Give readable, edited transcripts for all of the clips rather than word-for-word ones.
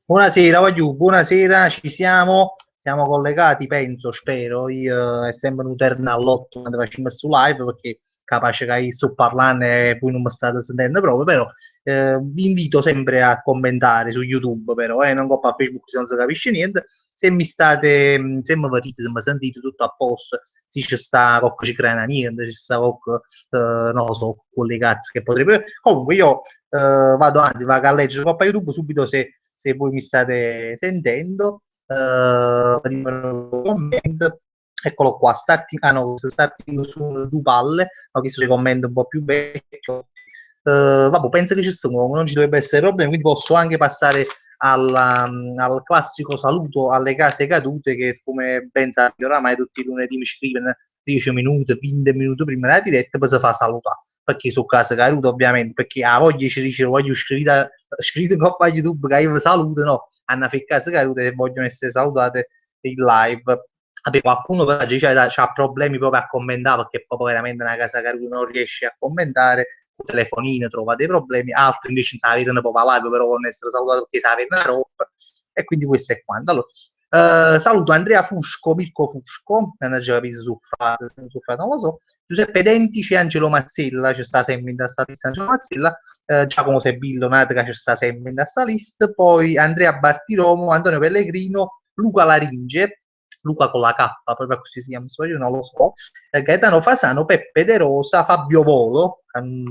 Buonasera, voglio, buonasera, ci siamo collegati, penso, spero, io è sempre un terno all'otto quando facciamo su live perché capace che io sto parlando e voi non mi state sentendo proprio, però vi invito sempre a commentare su YouTube, però, non go a Facebook se non si capisce niente, se mi state, se mi vedete, se mi sentite tutto a posto, se ci sta qualcosa ci crea niente, ci sta qualcosa, non lo so, quelle cazzo che potrebbe... Comunque io vado a leggere qua a YouTube subito se voi mi state sentendo. Comment. Eccolo qua, starting, ah no, starting su due palle, ho visto i commenti un po' più vecchio. Vabbè, penso che ci sono, non ci dovrebbe essere problemi, quindi posso anche passare al classico saluto alle case cadute che come ben sapete oramai tutti i lunedì mi scrivono 10 minuti, 20 minuti prima della diretta poi si fa salutare perché su casa cadute ovviamente perché a voglia ci dice voglio scrivere qua a YouTube che io vi saluto no, hanno fatto casa cadute e vogliono essere salutate in live. Vabbè, qualcuno però c'ha problemi proprio a commentare perché proprio veramente una casa caduta non riesce a commentare il telefonino trova dei problemi, altri invece non sa avere proprio live, però vogliono essere salutati perché sa avere una roba, e quindi questo è quanto. Allora, saluto Andrea Fusco, Mirko Fusco, non ho già capito non lo so, Giuseppe Dentici, Angelo Mazzella, c'è sta sempre in questa lista Angelo Mazzella, Giacomo Sebillo, Natica c'è sta sempre in questa lista, poi Andrea Bartiromo, Antonio Pellegrino, Luca Laringe, Luca con la K, proprio così si chiama, io non lo so, Gaetano Fasano, Peppe De Rosa, Fabio Volo,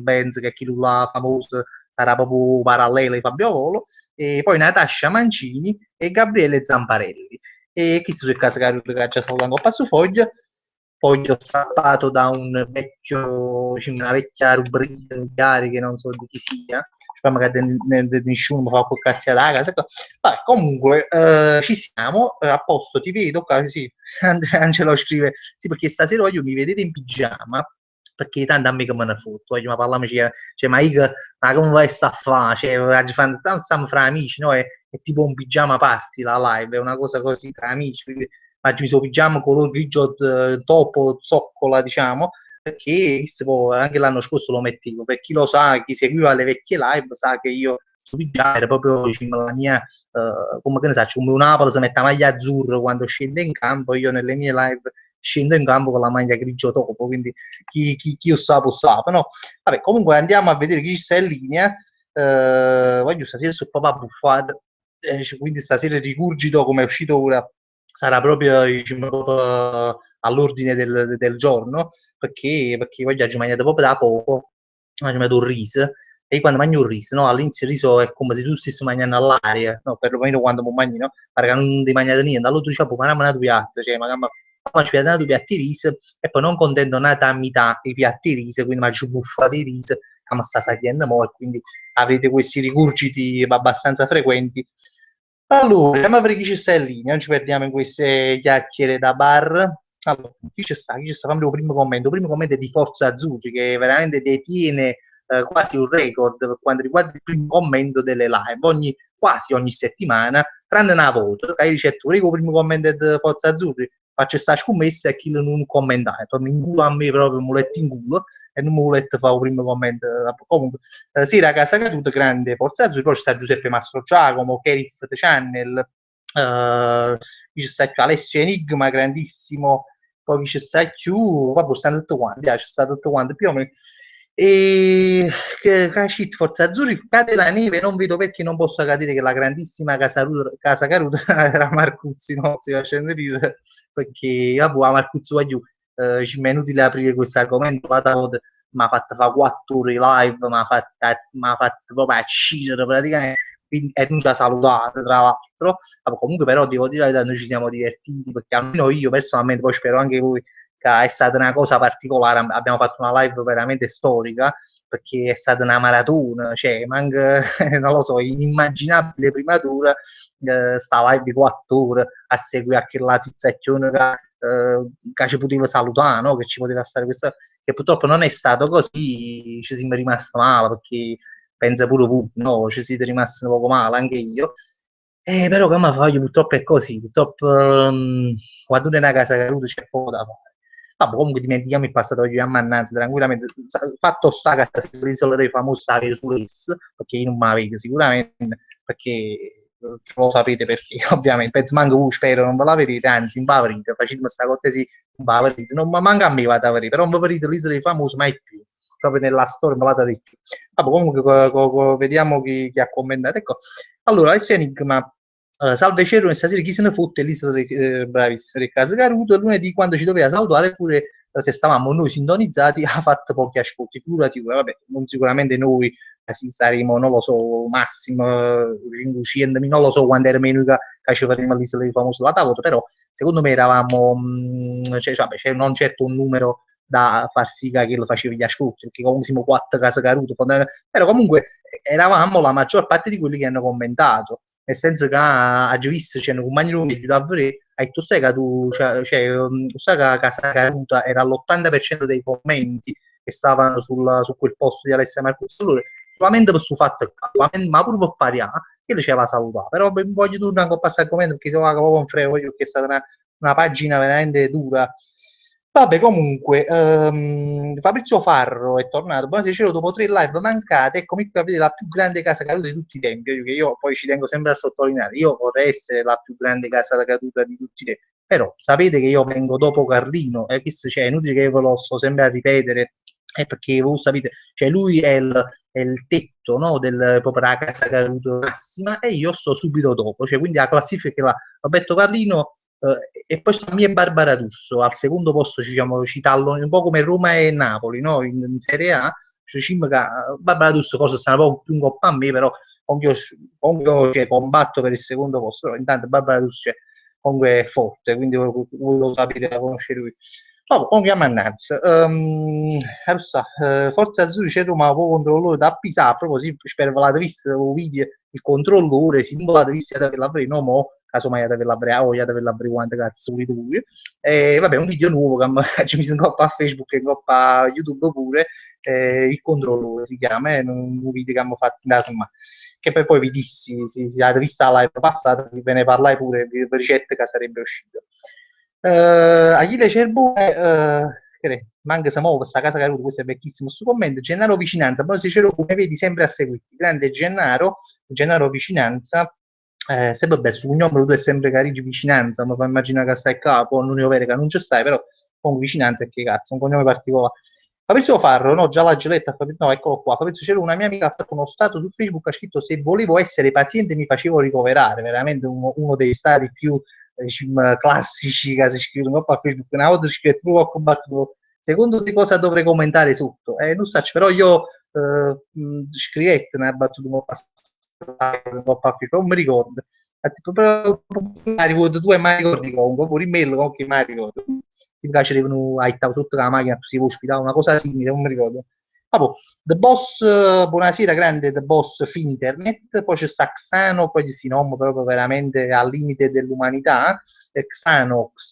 penso che chi là famoso sarà proprio parallelo di Fabio Volo, e poi Natascia Mancini e Gabriele Zamparelli. E chi su casa che già salutato un passo foglia, poi ho strappato da un vecchio, diciamo, una vecchia rubrica diaria che non so di chi sia, speriamo che nessuno mi fa quel cazzo da casa. Vabbè, comunque ci siamo, a posto, ti vedo, sì, Angelo scrive, sì perché stasera voglio mi vedete in pigiama, perché tanto a me che me ne foto, voglio ma parliamoci, cioè, ma come vai a fare, cioè, stiamo fra amici, no? È tipo un pigiama party la live, è una cosa così tra amici, quindi oggi mi sono pigiama color grigio topo, zoccola, diciamo, perché anche l'anno scorso lo mettevo, per chi lo sa, chi seguiva le vecchie live sa che io su pigiama era proprio diciamo, la mia, come che ne so, come un Napoli si mette la maglia azzurra quando scende in campo, io nelle mie live scendo in campo con la maglia grigio topo, quindi chi lo sa, no? Vabbè, comunque andiamo a vedere chi sta in linea, voglio stasera su papà buffato, quindi stasera rigurgito come è uscito ora sarà proprio, diciamo, proprio all'ordine del giorno perché voglio mangiare proprio da poco ho mangiato un riso e quando mangio un riso no, all'inizio il riso è come se tu stessi mangiando all'aria no, perlomeno quando mi mangi no, perché non ti mangiate niente allora tu dici ma non due piatti cioè magari ci due piatti di riso e poi non contento nata a metà i piatti di riso quindi mangio buffa di riso che mi sta saliendo mo e quindi avete questi rigurgiti abbastanza frequenti. Allora, andiamo a vedere chi ci sta in linea, non ci perdiamo in queste chiacchiere da bar. Allora, chi ci sta? Chi ci sta? Fammi il primo commento. Il primo commento è di Forza Azzurri, che veramente detiene quasi un record per quanto riguarda il primo commento delle live. Quasi ogni settimana, tranne una volta, che hai detto, il primo commento di Forza Azzurri, faccio questa scommessa e chi non commentare. Poi mi inculo a me proprio, mi letto in culo e non mi volete fare il primo commento. Comunque, sì, ragazza caduta, grande Forza Azzurri, poi ci sta Giuseppe Mastro Giacomo, Kerif The Channel, qui ci sta più Alessio Enigma, grandissimo, poi ci sta più, vabbè, stanno tutti quanti, ci sta tutto quanto, più o meno. E che Forza Azzurri cade la neve, non vedo perché non possa cadere che la grandissima casa Caruta era Marcuzzi, no? Si facendo ridere perché vabbè, a Marcuzzi voglio ci è inutile aprire questo argomento, mi ha fatto fare 4 ore live, mi ha fatto proprio accidere praticamente, e non ci ha salutato tra l'altro. Vabbè, comunque però devo dire che noi ci siamo divertiti, perché almeno io personalmente, poi spero anche voi, che è stata una cosa particolare, abbiamo fatto una live veramente storica, perché è stata una maratona, cioè manca, non lo so, inimmaginabile prima d'ora, sta live di 4 ore a seguire a quella zizzacchione che ci poteva salutare, no? Che ci poteva stare questa, che purtroppo non è stato così, ci siamo rimasti male perché pensa pure tu, no? Ci siete rimasti un poco male, anche io. Però come fai? Purtroppo è così, purtroppo quando uno è una casa caduta c'è poco da fare. Vabbè, comunque dimentichiamo il passato oggi a mannanza, tranquillamente. Fatto sta che se isolerei famosa avere su S, perché io non me la vedo sicuramente, perché lo sapete perché, ovviamente, penso manco voi, spero non ve la vedete, anzi, impavrite, facete questa cortesia, impavrite, non ma manca a me vado a vedere, però non vi vedete l'isola dei famosi mai più, proprio nella storia non la vedete più. Vabbè, comunque vediamo chi ha commentato, ecco, allora, Alessia Enigma, salve Cero, stasera chi se ne fotte l'isola dei, bravissimo, del Caso Caruto, e lunedì quando ci doveva salutare pure se stavamo noi sintonizzati ha fatto pochi ascolti, figurati, vabbè, non sicuramente noi sì, saremo, non lo so, massimo 500, non lo so quando era meno che ci faremo l'isola di famoso la tavola, però secondo me eravamo, vabbè, c'è non certo un numero da far sì che lo facevi gli ascolti, perché comunque siamo 4 case cadute, però comunque eravamo la maggior parte di quelli che hanno commentato, nel senso che a visto c'erano compagni di davvero, hai detto sai che tu, sai che Casa Caruta era all'80% dei commenti che stavano su quel posto di Alessia Marcuzzi, allora solamente per questo fatto ma pure per pariare, che le c'era salutare, però voglio tornare a passare il commento perché se va che un frego, perché è stata una pagina veramente dura. Vabbè, comunque, Fabrizio Farro è tornato. Buonasera, dopo 3 live mancate, eccomi qui a vedere la più grande casa caduta di tutti i tempi. Io poi ci tengo sempre a sottolineare, io vorrei essere la più grande casa caduta di tutti i tempi. Però sapete che io vengo dopo Carlino, e questo cioè, è inutile che io ve lo sto sempre a ripetere, perché voi sapete, cioè lui è il tetto, no, proprio della casa caduta massima, e io sto subito dopo, cioè quindi la classifica va Roberto Carlino, e poi sta mia Barbara D'Urso al secondo posto, ci tallano un po' come Roma e Napoli, no? In Serie A cioè, Barbara D'Urso forse sta un po' più in coppa a me, però comunque cioè, combatto per il secondo posto, però intanto Barbara D'Urso cioè, comunque è forte, quindi voi lo sapete, la conoscere lui. Oh, comunque mannaggia, Forza Azzurri c'è Roma un controllore da Pisa, proprio sì, spero ve l'avete visto il video, il controllore, se non ve l'avete visto per la no, mo, casomai per la o per la quante cazzo volete voi. E vabbè, un video nuovo che ci mi sono coppa a Facebook e coppa a YouTube pure, il controllore si chiama, è un video che abbiamo fatto in insomma, che poi vi dissi, se avete visto la live passata, ve ne parlai pure di ricette che sarebbe uscito. Achille Cerbone, manca se muove questa casa caduta, questo è vecchissimo sto commento. Gennaro Vicinanza, poi se c'ero come vedi sempre a seguirti. Grande Gennaro Vicinanza, se vabbè, su cognome tu è sempre Carigi Vicinanza, ma fa immaginare che stai a capo, non è vero che non c'è stai, però con Vicinanza e che cazzo, un cognome particolare. Fabrizio Farro, no, già la geletta, no, eccolo qua. Fabrizio c'era una mia amica ha fatto uno stato su Facebook, ha scritto se volevo essere paziente mi facevo ricoverare, veramente uno dei stati più classici che si scrivono a Facebook, una volta scritto tu ho combattuto, secondo te cosa dovrei commentare sotto? Non so, però io scrivette, ne ha battuto un po' a Facebook, non mi ricordo. Tipo, però, tu hai mai ricordi comunque, pure in mail comunque mai ricordo. Ti piace a sotto la macchina, si ospitare una cosa simile, non mi ricordo. Vabbè, The Boss, buonasera, grande The Boss Finternet, poi c'è Saxano, poi si nome proprio veramente al limite dell'umanità, Canox,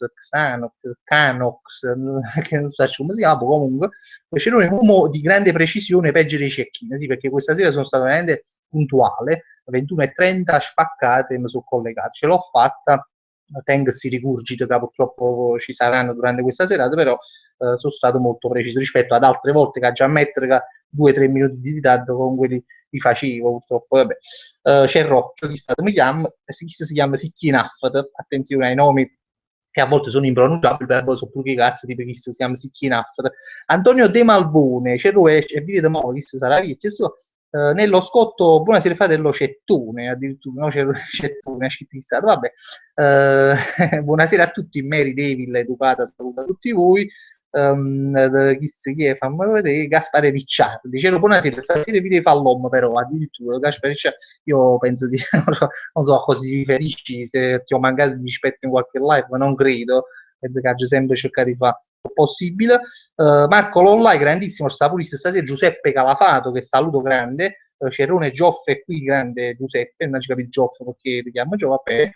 che non so come si chiama, comunque, c'è un uomo di grande precisione, peggio dei cecchini, sì, perché questa sera sono stato veramente puntuale, 21:30 spaccate, mi sono collegato, ce l'ho fatta, tengo questi rigurgiti che purtroppo ci saranno durante questa serata, però sono stato molto preciso rispetto ad altre volte che già ammettere che 2 o 3 minuti di ritardo con quelli li facevo purtroppo, vabbè. C'è Rocchio, chi stato mi chiama, chi si chiama Sicchinaffat, attenzione ai nomi che a volte sono impronunciabili, per sono più che cazzo, tipo chi si chiama Sicchinaffat. Antonio De Malvone, c'è lui e vedi da mo, chi sarà via, nello scotto, buonasera fratello Cettone, addirittura, no? Cettone, scritto, vabbè. Buonasera a tutti, Mary Devil, educata, saluta tutti voi. Chi è? Fammi vedere, Gaspare Ricciardi, dicevo buonasera, stasera vi devi fare l'uomo però, addirittura, Gaspare Ricciardi, io penso di, non so a cosa si riferisci, se ti ho mancato di rispetto in qualche live, ma non credo, penso che hagi sempre cercato di fare il possibile. Marco Lollai, grandissimo saporista stasera, Giuseppe Calafato, che saluto grande, Cerrone Gioffe qui, grande Giuseppe, non ci capisco Gioffe perché ti chiamo Gioffe,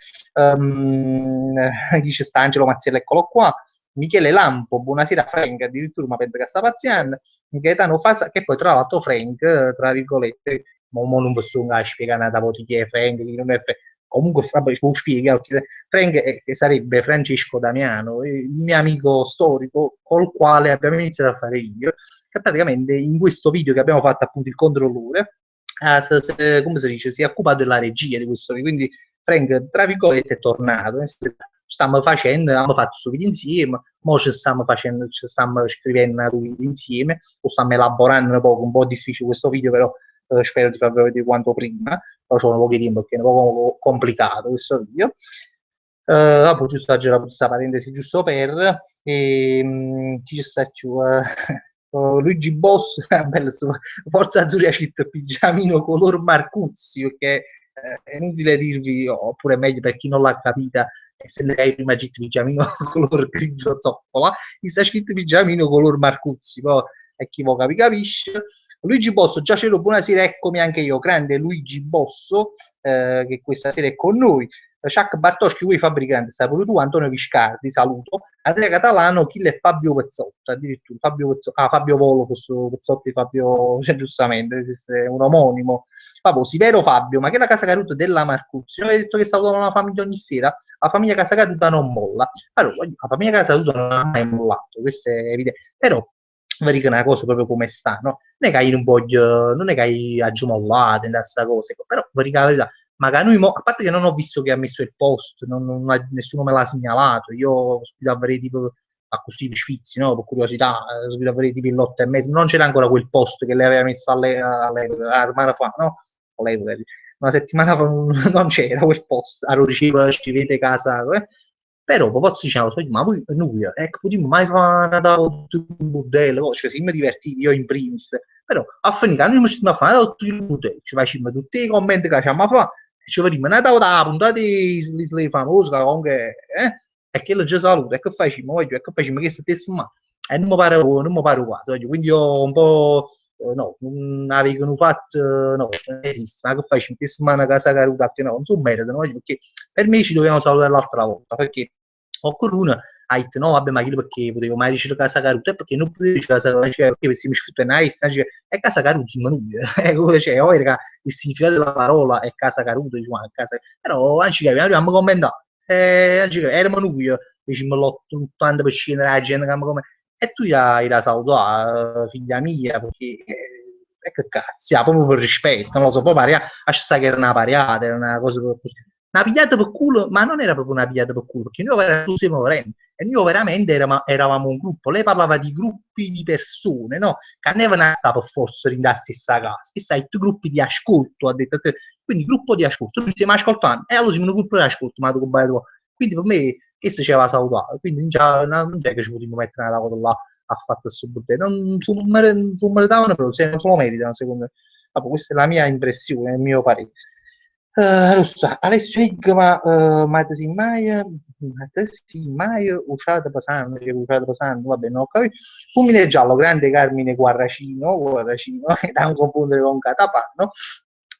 chi c'è sta Angelo Mazziello, eccolo qua, Michele Lampo, buonasera Frank, addirittura ma penso che sta pazziando, Gaetano Fasa, che poi tra l'altro Frank, tra virgolette, ma non posso spiegare da chi è Frank, chi non è Frank, comunque vabbè, lo spiega, Frank che sarebbe Francesco Damiano, il mio amico storico col quale abbiamo iniziato a fare video, che praticamente in questo video che abbiamo fatto appunto il controllore, come si dice, si è occupato della regia di questo video, quindi Frank, tra virgolette, è tornato. Stiamo facendo, abbiamo fatto questo video insieme, ora ci stiamo facendo, ci stiamo scrivendo un video insieme, lo stiamo elaborando un po' difficile questo video, però spero di farvi vedere quanto prima, però c'è un po' di tempo perché è un po' complicato questo video. Dopo giusto aggiungere questa parentesi giusto per chi ci sta più Luigi Boss bello, Forza Azzurra Citt pigiamino color Marcuzzi, perché è inutile dirvi, oppure meglio per chi non l'ha capita, se lei prima Citt pigiamino color grigio zoppola, mi sta scritto pigiamino color Marcuzzi, poi e chi lo capisce. Luigi Bosso, già c'ero, buonasera, eccomi anche io, grande Luigi Bosso, che questa sera è con noi. Chuck Bartoschi, voi fabbricante, sai pure tu, Antonio Viscardi, saluto, Andrea Catalano, Kill e Fabio Pezzotto, addirittura Fabio Pezzotto, Fabio Volo, questo Pezzotti, Fabio, cioè, giustamente, esiste un omonimo. Vabbè, Sivero Fabio, ma che la Casa Caruta della Marcuzzi, non hai detto che salutano la famiglia ogni sera? La famiglia Casa Caruta non molla. Allora, la famiglia Casa Caruta non ha mai mollato, questo è evidente, però vi dico una cosa proprio come sta, no? Non è che io non voglio, non è che io aggiumollate da questa cosa, però vi dico la verità, magari noi, a parte che non ho visto che ha messo il post, nessuno me l'ha segnalato, io spero avrei tipo a così per sfizi, no? Per curiosità, spero avrei tipo l'8 e mezzo, non c'era ancora quel post che lei aveva messo a settimana fa, no? Una settimana fa non c'era quel post, allora diceva scrivete casa, però poi diciamo, ma voi, noi, ecco, potremmo mai fare una un bordello, cioè siamo divertiti, io in primis, però a finire che noi stiamo a fare tutto il bordello, ci facciamo tutti i commenti che facciamo a fare, e ci vediamo una da puntata di Slisle famoso, che comunque, e che lo già saluto, e che facciamo, voglio, e che facciamo, che stessa ma, e non mi pare quasi, voglio, quindi io un po', no, non avevo fatto, no, non esiste, ma che facciamo, che settimana casa caruta, che no, non so merito, voglio, perché per me ci dobbiamo salutare l'altra volta, perché o qualcuno ha detto no vabbè ma io perché potevo mai riuscire a casa caruta perché non potevo riuscire a casa caruta perché se mi sfrutta nice è casa caruta ma non cioè oh, raga, il significato della parola è casa caruta diciamo, casa... però anzi abbiamo commentato eravamo noi diciamo l'80% della gente che come e tu hai la salutare figlia mia perché che cazzo proprio per rispetto non lo so poi paria sa che era una pariata era una cosa una pigliata per culo, ma non era proprio una pigliata per culo, perché noi eravamo e noi veramente eravamo un gruppo. Lei parlava di gruppi di persone, no? Che non era per forza rindarsi sta casa, che sai, tu gruppi di ascolto, ha detto te. Quindi gruppo di ascolto, noi stiamo ascoltando, e allora siamo un gruppo di ascolto, ma tu quindi per me questo ci aveva salutato, quindi non è che ci potremmo mettere una cosa là a fatto questo bordello, non si meritavano però, se non se lo meritano secondo me. Vabbè, questa è la mia impressione, il mio parere. Allora, Alessio Igma, Matesi mai usata passando, vabbè, non ho capito. Fulmine giallo, grande Carmine Guarracino, da non confondere con Catapanno.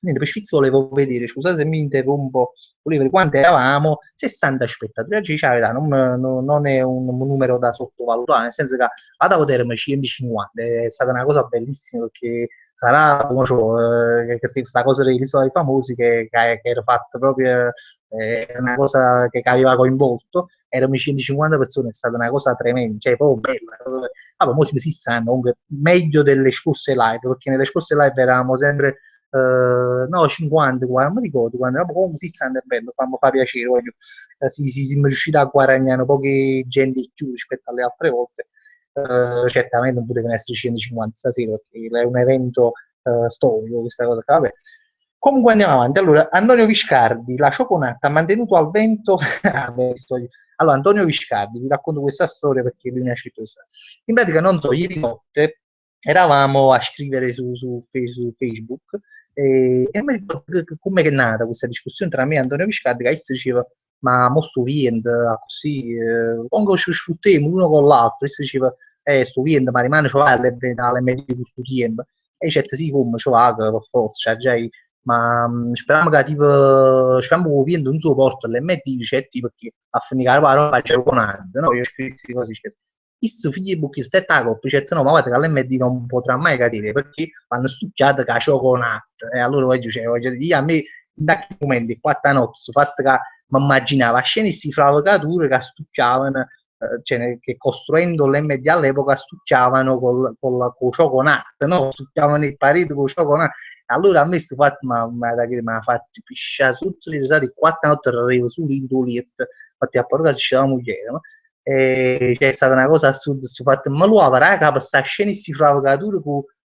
Niente, per Sfizio volevo vedere, scusate se mi interrompo, volevo vedere quanto eravamo, 60 spettatori, oggi diciamo la verità, non è un numero da sottovalutare, nel senso che vado a vedermi 150, è stata una cosa bellissima perché sarà questa cosa dei risolti famosi che era fatta proprio una cosa che aveva coinvolto erano 150 persone, è stata una cosa tremenda, cioè proprio bella. Vabbè, mo si sanno comunque meglio delle scorse live, perché nelle scorse live eravamo sempre no 50, 40, non mi ricordo quando, comunque si sanno è bello, fa piacere, voglio, siamo riusciti a guadagnare poche gente in più rispetto alle altre volte. Certamente non potevano essere 150 stasera perché è un evento storico questa cosa qua, vabbè. Comunque andiamo avanti. Allora, Antonio Viscardi, la Cioconata ha mantenuto al vento. Allora, Antonio Viscardi, vi racconto questa storia perché lui mi ha scritto questa. In pratica, non so, ieri notte eravamo a scrivere su Facebook e mi ricordo come è nata questa discussione tra me e Antonio Viscardi che diceva ma mo sto vivendo così, comunque ci sfruttiamo l'uno con l'altro, e si diceva, sto vivendo, ma rimane cioè alle medie di questo tempo, e certo sì, come ci va, per forza, cioè, già, ma speriamo che tipo, speriamo che vivendo un supporto all'MT, dice, perché a finire la parola c'è con no? Io scrissi così, questo figlio di spettacolo, certo no, ma guarda che l'MD non potrà mai cadere, perché hanno studiato che c'è con e allora voglio dire, a me, da quel momento, 4 notti, fatto che mi immaginavo a scene queste fravocature che stucciavano cioè, che costruendo l'MD all'epoca stucciavano con la cioconat, no? Stucciavano il parete con cioconat. Allora a me sto fatto, ma che mi ha fatto pisciare sotto le risate, 4 notti arrivo su l'indoliet, infatti a paura si la moglie, no? E c'è stata una cosa assurda, sto fatto, ma lo raga, per sta scena si provocatura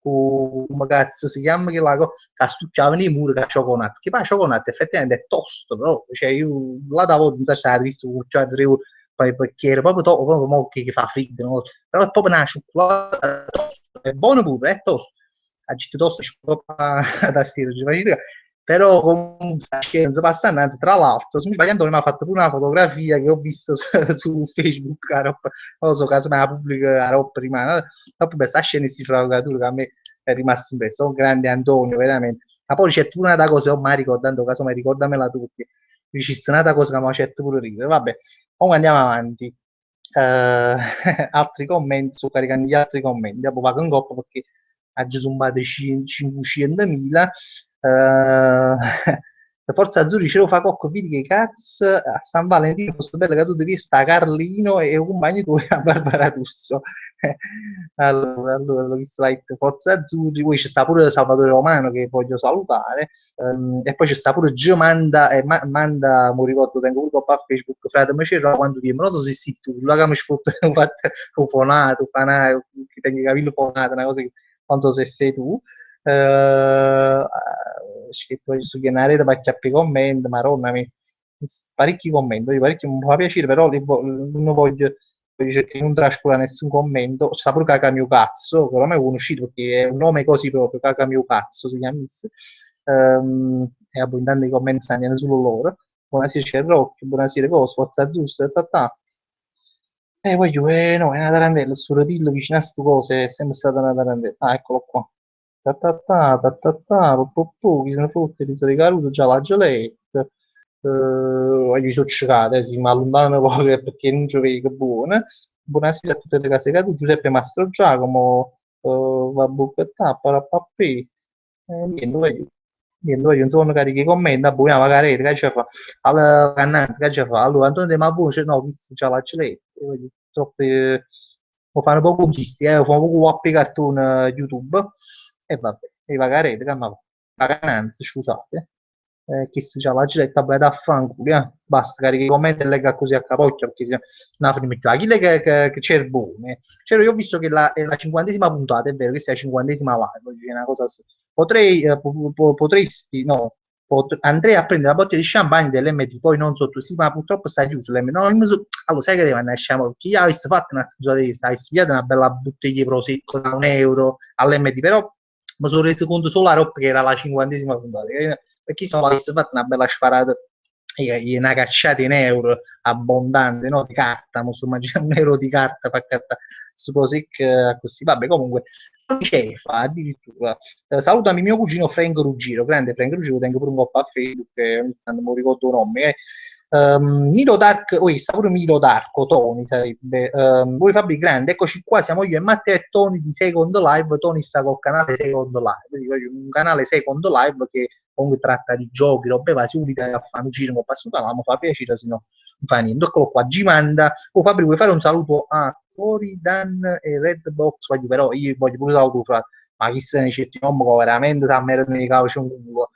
come cazzo si chiama che la che stucciavano i muri con la cioconat, che poi la cioconat effettivamente è tosto, però, cioè io là da volta non so se avete visto, cioè, poi perché era proprio proprio che fa freddo, no? Però è proprio una cioccolata tosta, è buono pure, è tosto, agito tosto, c'è proprio a tastiera, però comunque non si passa innanzi, tra l'altro, se mi sbaglio Antonio mi ha fatto pure una fotografia che ho visto su Facebook, non lo so, caso me la pubblica la roba prima, no? Dopo questa scena si frogatura che a me è rimasto impresso, un grande Antonio, veramente. Ma poi c'è pure una cosa, oh, ma ricordando, caso mi ricordamela tu, perché ci sta una cosa che mi ha fatto pure ridere, vabbè. Comunque andiamo avanti. Altri commenti, sto caricando gli altri commenti. Dopo vado in coppa perché ha già zumbato 500.000. Forza Azzurri ce lo fa cocco, vedi che cazzo a San Valentino questo bello caduto di sta Carlino e un compagno tuo a Barbara Russo. Allora, l'ho visto Forza Azzurri, poi c'è sta pure Salvatore Romano che voglio salutare. E poi c'è sta pure Gio Manda, Manda, mi ricordo, tengo pure a Facebook, frate, ma c'era quando ti non so se sei tu, là che mi hai fatto fonato, che tengo i capelli fonati, una cosa che non so se sei tu. Scritto su Gennareta per chiappare commenti, maronna, parecchi commenti, parecchi, mi fa piacere, però non voglio dice che non trascura nessun commento, sta pure Caca mio cazzo, che ormai è conosciuto perché è un nome così proprio, Caca mio cazzo si chiama, e abbondanti i commenti stanno solo loro. Buonasera c'è Rocchio, buonasera cosa, Forza Giusta, ta. E poi io, no, è una tarantella, il suo rodillo vicino a queste cose è sempre stata una tarantella. Ah, eccolo qua. Chi se ne fotte, ti sei ricaduto già la geletta. Gli sono cercate, si mi allontano poco perché non ci vedo che buone. Buonasera a tutte le case che tu, Giuseppe Mastro Giacomo, vabbè, che tappa, rappappì. Niente, voglio, non sono carichi i commenti, poi magari, che ci fa? Allora, Cannanzi, che ci fa? Allora, Antonio De Mabuce, no, visto già la geletta, troppo, lo fanno poco conquisti, lo fanno poco wappi cartoon YouTube, e vabbè, e magari, che ma Cannanzi, scusate, che si già la geletta, vabbè, da fanculo, basta, carichi i commenti e legga così a capocchia, perché se no, finisce più. Chi che c'è il buone? Cioè, io ho visto che è la 50esima puntata, è vero, questa è la 50esima live, è una cosa potrei, potresti, no, andrei a prendere la bottiglia di champagne dell'MT, poi non sotto, sì, ma purtroppo sta chiuso l'MT. No, allora, sai che deve andare a sciamare? Chi avesse fatto una stagione di questa, avesse pigliato una bella bottiglia di prosecco da €1 all'MT, però mi sono reso conto solo a roba che era la 50esima puntata, perché se no avesse fatto una bella sparata, una cacciata in euro abbondante, no? Di carta, mi sto immaginando €1 di carta per carta su prosecco così, vabbè, comunque cefa addirittura. Salutami mio cugino Frank Ruggero, grande Frank Ruggero, tengo pure un po' a Facebook, ogni tanto mi ricordo il nome. Milo Dark, sta pure Milo Darko, Tony sarebbe. Voi Fabri Grande, eccoci qua, siamo io e Matteo e Tony di Second Live. Tony sta col canale Second Live, sì, un canale Second Live che comunque tratta di giochi, robe varie, si unica a fare un giro, ma passato là, mi fa piacere, se no non fa niente. Eccolo qua, Gimanda. Oh Fabri, vuoi fare un saluto a Coridan e Redbox? Però io voglio pure saluto, ma chi se ne c'è, veramente sa merda di calcio un culo.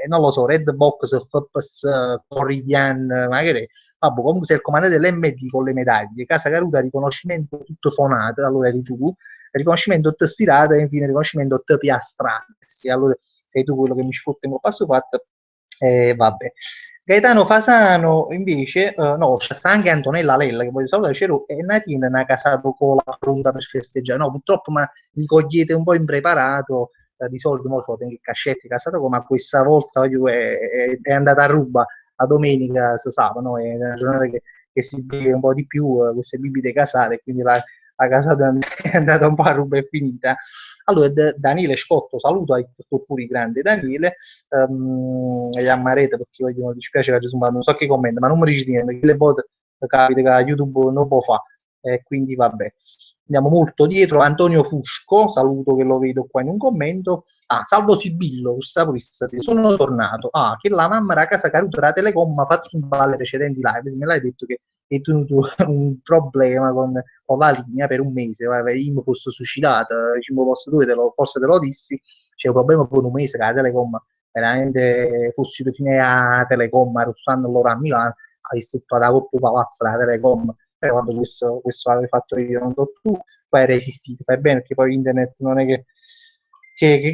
Non lo so, Redbox, FPS, Corridian, magari, vabbè, comunque sei il comandante dell'MD con le medaglie, Casa Caruta, riconoscimento tutto fonato, allora eri tu, riconoscimento te stirata e infine riconoscimento te piastrate, allora sei tu quello che mi sfotte un passo fatto, vabbè. Gaetano Fasano invece, no, c'è sta anche Antonella Lella che voglio salutare, c'ero e Natina una casato con la pronta per festeggiare, no, purtroppo ma mi cogliete un po' impreparato, di solito mo so tengo i cascetti casato, ma questa volta è andata a ruba a domenica si sa, no? È una giornata che si beve un po' di più, queste bibite casate, quindi la casata è andata un po' a ruba e finita. Allora, Daniele Scotto, saluto a questo pure grande Daniele, gli ammarete perché mi dispiace che non so che commenta, ma non mi dici niente, perché le volte capita che YouTube non può fare, quindi vabbè. Andiamo molto dietro, Antonio Fusco, saluto che lo vedo qua in un commento. Salvo Sibillo, questa purista, sì, sono tornato. Che la mamma era a casa caduta della Telecom, mi ha fatto un po' alle precedenti live, me l'hai detto che è tenuto un problema con la linea per un mese, io mi fosse suicidato, diciamo, posto tu, forse te lo dissi, c'è un problema per un mese che la Telecom veramente fossi fine a Telecom, stanno loro a Milano, avessi fatto la Coppa Palazzo la Telecom, però quando questo l'avevo fatto io, non so tu, poi hai resistito, fai bene, perché poi internet non è che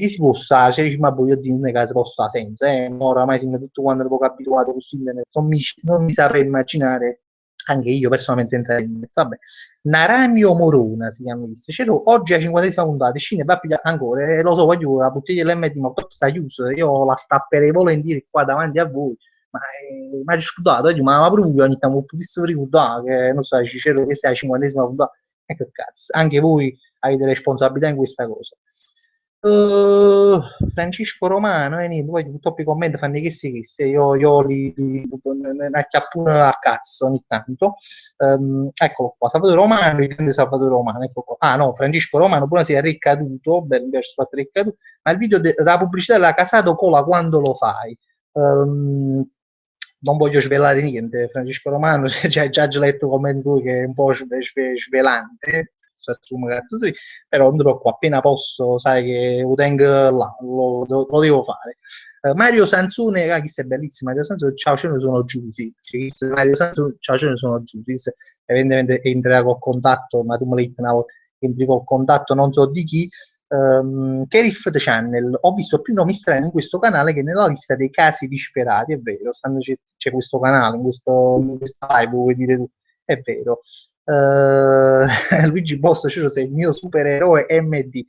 si possa, cioè, dici, ma io di una casa posso senza, oramai siamo tutto quanto poco abituato con internet, non mi saprei immaginare anche io personalmente senza internet. Vabbè, Naranio Morona si chiama questo. Oggi è la 50esima puntata, scende va a pigliare ancora, lo so, voglio la bottiglia dell'MD, ma poi sta chiusa, io la stapperei volentieri qua davanti a voi, ma hai scudato, ma proprio ogni tanto potessi ricordare che, non so, Cicero, questa è la 50esima puntata, e che cazzo, anche voi avete responsabilità in questa cosa. Francesco Romano, niente, poi purtroppo i commenti fanno che se io li acchiappo a cazzo ogni tanto. Eccolo qua, Salvatore Romano, il grande Salvatore Romano, ecco qua. Ah no, Francesco Romano, buonasera, ricaduto, ben verso fatto ricaduto, ma il video della pubblicità della Casato Cola quando lo fai? Um, non voglio svelare niente, Francesco Romano, già letto commenti tu che è un po' svelante, cazzo sì, però andrò qua appena posso, sai che lo tengo là, lo devo fare. Mario Sansone, chissà è bellissimo, Mario Sansone, ciao, ce ne sono Giusy, Mario Sansone, ciao, ce ne sono Giusy, evidentemente entrerà col contatto, ma tu me l'hai detto una volta, entri col contatto non so di chi, Kerif The Channel, ho visto più nomi strani in questo canale che nella lista dei casi disperati, è vero, c'è questo canale, in questa live, vuoi dire tu, è vero. Luigi Bosso, sei il mio supereroe MD,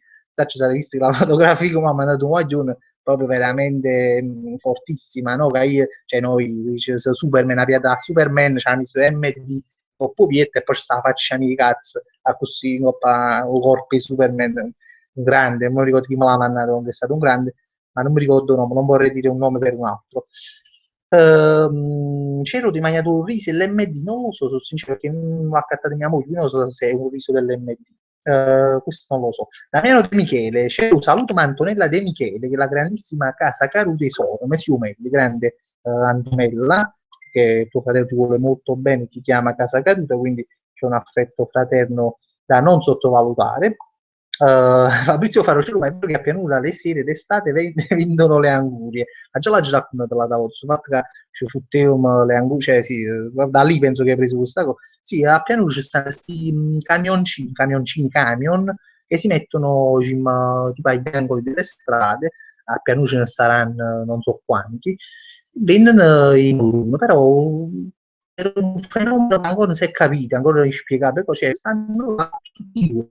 ci sarà visto la fotografia, mi ha mandato un maglione proprio veramente fortissima, no? Cioè noi, Superman, la piada Superman, c'ha messo MD, troppo pietta e poi sta faccia di cazzo, a così, o corpo di Superman, un grande, non mi ricordo chi me l'ha mandato, che è stato un grande, ma non mi ricordo il nome, non vorrei dire un nome per un altro. C'ero di Magnato un riso e l'MD, non lo so, sono sincero, perché non l'ha accattato mia moglie, non lo so se è un riso dell'MD. Questo non lo so. Damiano De Michele, c'è un saluto ma Antonella De Michele, che è la grandissima casa Caru tesoro, Mesiumelli, grande Antonella, che tuo fratello ti vuole molto bene, ti chiama casa caduta, quindi c'è un affetto fraterno da non sottovalutare. Fabrizio Farocero, ma è vero che a pianura le sere d'estate vendono le angurie, ma già la raccontato la tavola, sul fatto che ci futtevamo le angurie, cioè sì, da lì penso che hai preso questa cosa. Sì, a pianura ci stanno questi camion che si mettono tipo agli angoli delle strade, a pianura ce ne saranno non so quanti, vendono in volume, però è un fenomeno che ancora non si è capito, ancora non è spiegato, cioè stanno là tutti,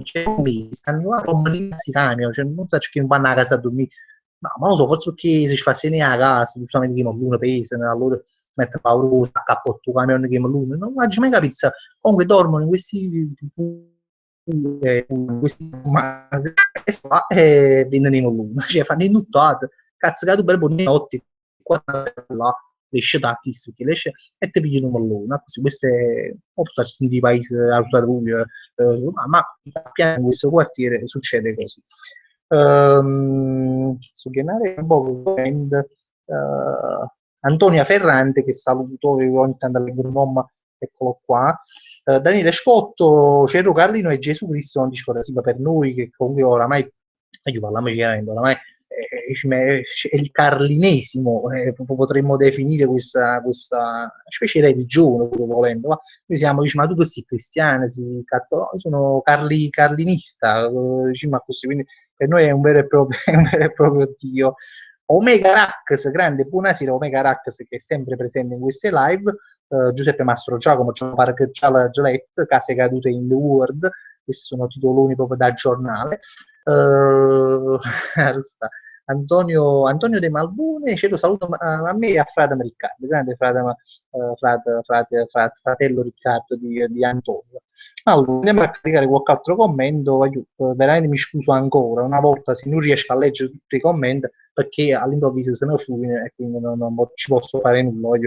cioè, stanno là come si cambia, cioè, non so che vanno a casa a dormire, no, ma non lo so, forse perché se ci fa segni a casa, giustamente che non uno pesa, allora mette paura, a cappotto camion che l'uno, non ho mai capito, comunque dormono in questi e vendono in luna, cioè fanno in nuttate, cazzo che tu per buonanotte, qua là, esce da chi su chi esce e ti pigli un pallone, così questo è in paesi a Russia, ma in questo quartiere succede così. Su Gennare un po' Antonia Ferrante che saluto ogni tanto all'agronoma, eccolo qua. Daniele Scotto, Cero Carlino e Gesù Cristo non discorda per noi che comunque oramai, io parliamo chiaramente, oramai è il carlinesimo, potremmo definire questa specie di religione, pure volendo, ma noi siamo, dici, ma tu che sei cristiano, sei cattolico, sono carlinista, diciamo così, quindi per noi è un vero e proprio, un vero e proprio Dio. Omega Rax, grande buonasera, Omega Rax che è sempre presente in queste live, Giuseppe Mastro Giacomo, Park Gialet, Case cadute in the world, questi sono titoloni proprio da giornale. Antonio De Malbune, ce lo saluto a me e a Frate Riccardo, grande fratello Riccardo di Antonio. Allora, andiamo a caricare qualche altro commento, veramente mi scuso ancora, una volta se non riesco a leggere tutti i commenti perché all'improvviso se ne fune e quindi non ci posso fare nulla.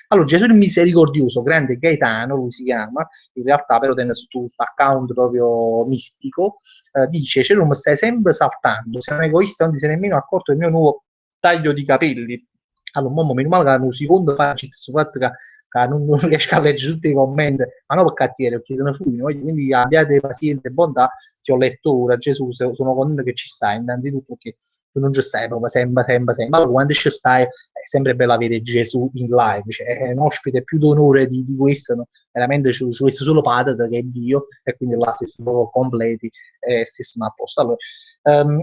Allora, Gesù il Misericordioso, grande Gaetano, lui si chiama, in realtà però tiene su questo account proprio mistico, dice, Cerum stai sempre saltando, sei un egoista, non ti sei nemmeno accorto del mio nuovo taglio di capelli. allora, meno male che hanno un secondo pagina su fatto che non riesco a leggere tutti i commenti, ma non per cattiveria, perché se ne fui, quindi abbiate pazienza e bontà, ti ho letto ora, Gesù, sono contento che ci stai, innanzitutto perché tu non ci stai proprio sempre, allora quando ci stai è sempre bello avere Gesù in live, cioè è un ospite più d'onore di questo, no? Veramente ci vuole solo Padre che è Dio, e quindi là stessi proprio completi e stessimo a posto. Allora,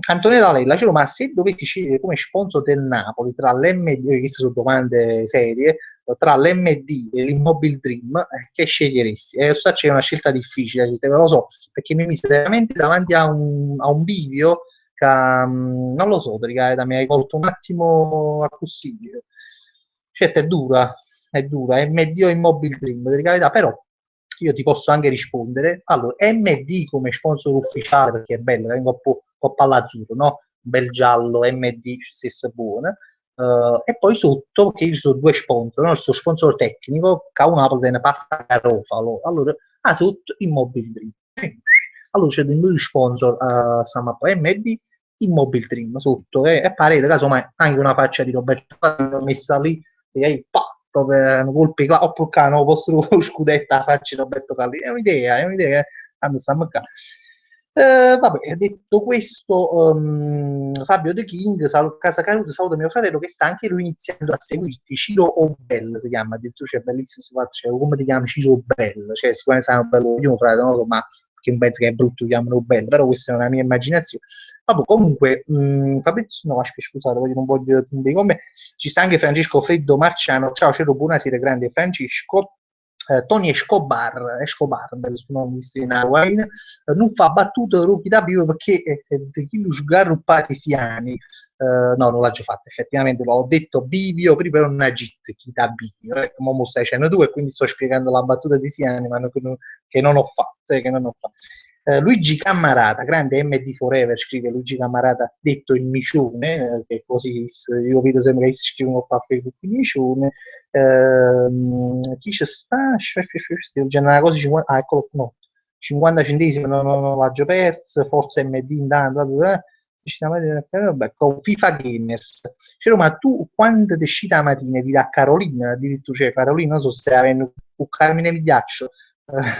Antonella Lella, cioè, ma se dovessi scegliere come sponsor del Napoli tra l'MD, queste sono domande serie, tra l'MD e l'Immobile Dream, che sceglieresti? E so c'è una scelta difficile, non lo so, perché mi mise veramente davanti a un bivio che, non lo so, mi hai colto un attimo a così. Certo, è dura, MD o Immobile Dream, per carità, però io ti posso anche rispondere. Allora, MD come sponsor ufficiale, perché è bello, vengo un po' pall'azzurro, no? Un bel giallo, MD, stessa buona. E poi sotto, che ci sono due sponsor, no? Il suo sponsor tecnico, che ha un Apple pasta garofalo. Allora, sotto Immobile Dream. Allora c'è due sponsor stiamo a MD, Immobile Dream sotto, e parete, casomai anche una faccia di Roberto messa lì, e aí, proprio un colpo, oppure no, posso scudetta a faccia di Roberto Calli, è un'idea che stiamo qua. Vabbè, detto questo, Fabio The King, Casa Caruso, saluto mio fratello che sta anche lui iniziando a seguirti, Ciro Obel si chiama, addirittura c'è bellissimo, cioè, come ti chiami Ciro Obel? Cioè sicuramente sarà un bello mio fratello, no? Ma che un pezzo che è brutto chiamano Obel, però questa è una mia immaginazione. Vabbè, comunque, Fabrizio, no, scusate, non voglio dire come, ci sta anche Francesco Freddo Marciano, ciao, cielo, buonasera, grande Francesco. Tony Escobar, bello suo nome in Hawaii, non fa battute Rookie da Bivo perché chi lo sgarro patesiani, no, non l'ho già fatto, effettivamente l'ho detto Bivio, prima non ha detto chi da Bivio, mo stai dicendo tu e quindi sto spiegando la battuta di Siani, ma che non ho fatto, che non ho fatto. Luigi Cammarata, grande MD Forever, scrive Luigi Cammarata, detto il micione, che così io vedo sempre che si scrivono qua a Facebook il micione. Chi ci sta? Una cosa 50, eccolo, no, 50 centesimi, non l'ho già perso, forza MD intanto, vabbè, con FIFA Gamers. Cioè, ma tu quando ti scita la mattina vi da Carolina, addirittura, cioè Carolina, non so se avendo un Carmine Migliaccio,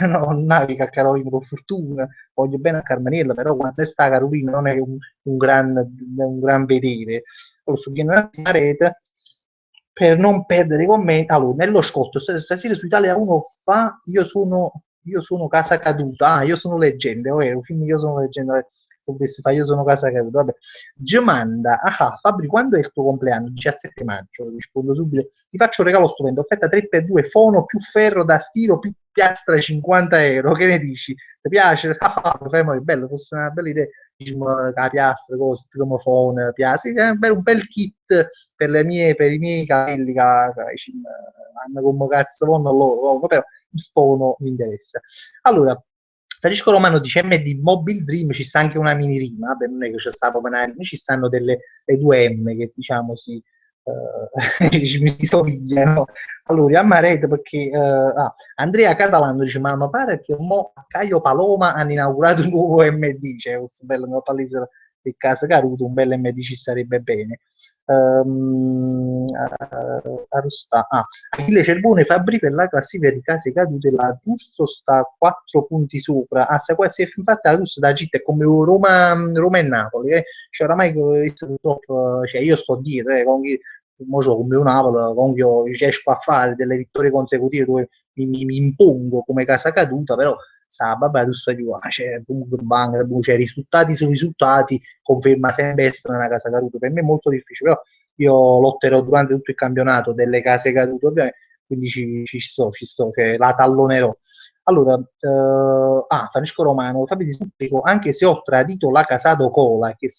no, naviga a Carolina con fortuna, voglio bene a Carmaniella, però quando sta a Carolina non è un gran vedere. Allora, su una rete per non perdere i commenti. Allora, nello scotto, stasera su Italia 1 fa io sono casa caduta, io sono leggenda, ovvero, quindi io sono leggenda, se potessi fare io sono casa caduta, vabbè. Gemanda, Fabri, quando è il tuo compleanno? 17 maggio, rispondo subito, ti faccio un regalo stupendo, offerta 3x2, fono più ferro da stiro più piastra 50 euro, che ne dici? Ti piace? È bello, fosse una bella idea, diciamo, la piastra, cose, grammofono, piastra, sì, è un bel kit per i miei capelli che hanno come cazzo vanno loro, però il fono mi interessa. Allora, Francesco Romano dice MD Mobile Dream, ci sta anche una mini rima, vabbè, non è che c'è sta proprio una rima, ci stanno le due M che diciamo si mi somigliano. Allora, Ammarete perché Andrea Catalano dice ma mi pare che mo a Caio Paloma hanno inaugurato un nuovo MD, cioè questo bello nel palese di Casa Caruto, un bel MD ci sarebbe bene. Achille Cerbone Fabri per la classifica di case cadute, la D'Urso sta a 4 punti sopra, sta quasi, infatti la D'Urso da Gita è come Roma e Napoli, cioè oramai purtroppo, cioè io sto dietro, mo come un Napoli, con io riesco a fare delle vittorie consecutive dove mi impongo come casa caduta, però sa, vabbè, tu stai qua, cioè, comunque banca, cioè, risultati su risultati, conferma sempre essere una casa caduta. Per me è molto difficile, però io lotterò durante tutto il campionato delle case cadute, ovviamente, quindi ci sto, cioè, la tallonerò. Allora, Francesco Romano, Fabio di Supplico, anche se ho tradito la Casado Cola, che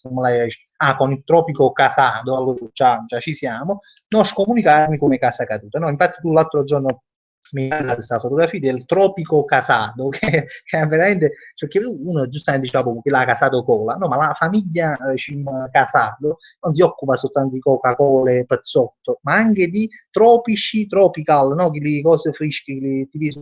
con il Tropico Casado, allora già ci siamo, non scomunicarmi come casa caduta. No, infatti tu l'altro giorno mi ha questa fotografia del Tropico Casado, che è veramente, cioè, che uno giustamente diceva che la Casado Cola, no, ma la famiglia Casado non si occupa soltanto di Coca-Cola e Pezzotto, ma anche di tropici, tropical, no? Le cose fresche, le TV,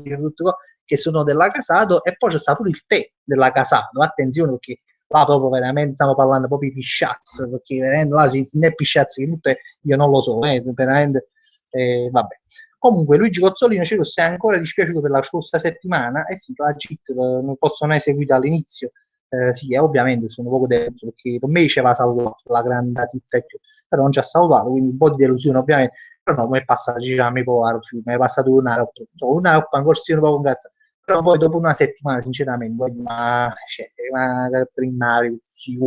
che sono della Casado, e poi c'è stato pure il tè della Casado, attenzione perché là proprio veramente stiamo parlando proprio di pisciazzi, perché veramente là si ne è pisciazzi che tutte, io non lo so, veramente, vabbè. Comunque Luigi Cozzolino ci è ancora dispiaciuto per la scorsa settimana, e sì, la cheat non possono essere seguita all'inizio, sì, ovviamente sono poco deluso, perché per me ci aveva salutato la grande Zizzetto, però non ci ha salutato, quindi un po' di delusione ovviamente, però no, mi è passato, diciamo, mi è passato una roba ancora sì, un po' con cazzo, però poi dopo una settimana, sinceramente, poi, ma prima si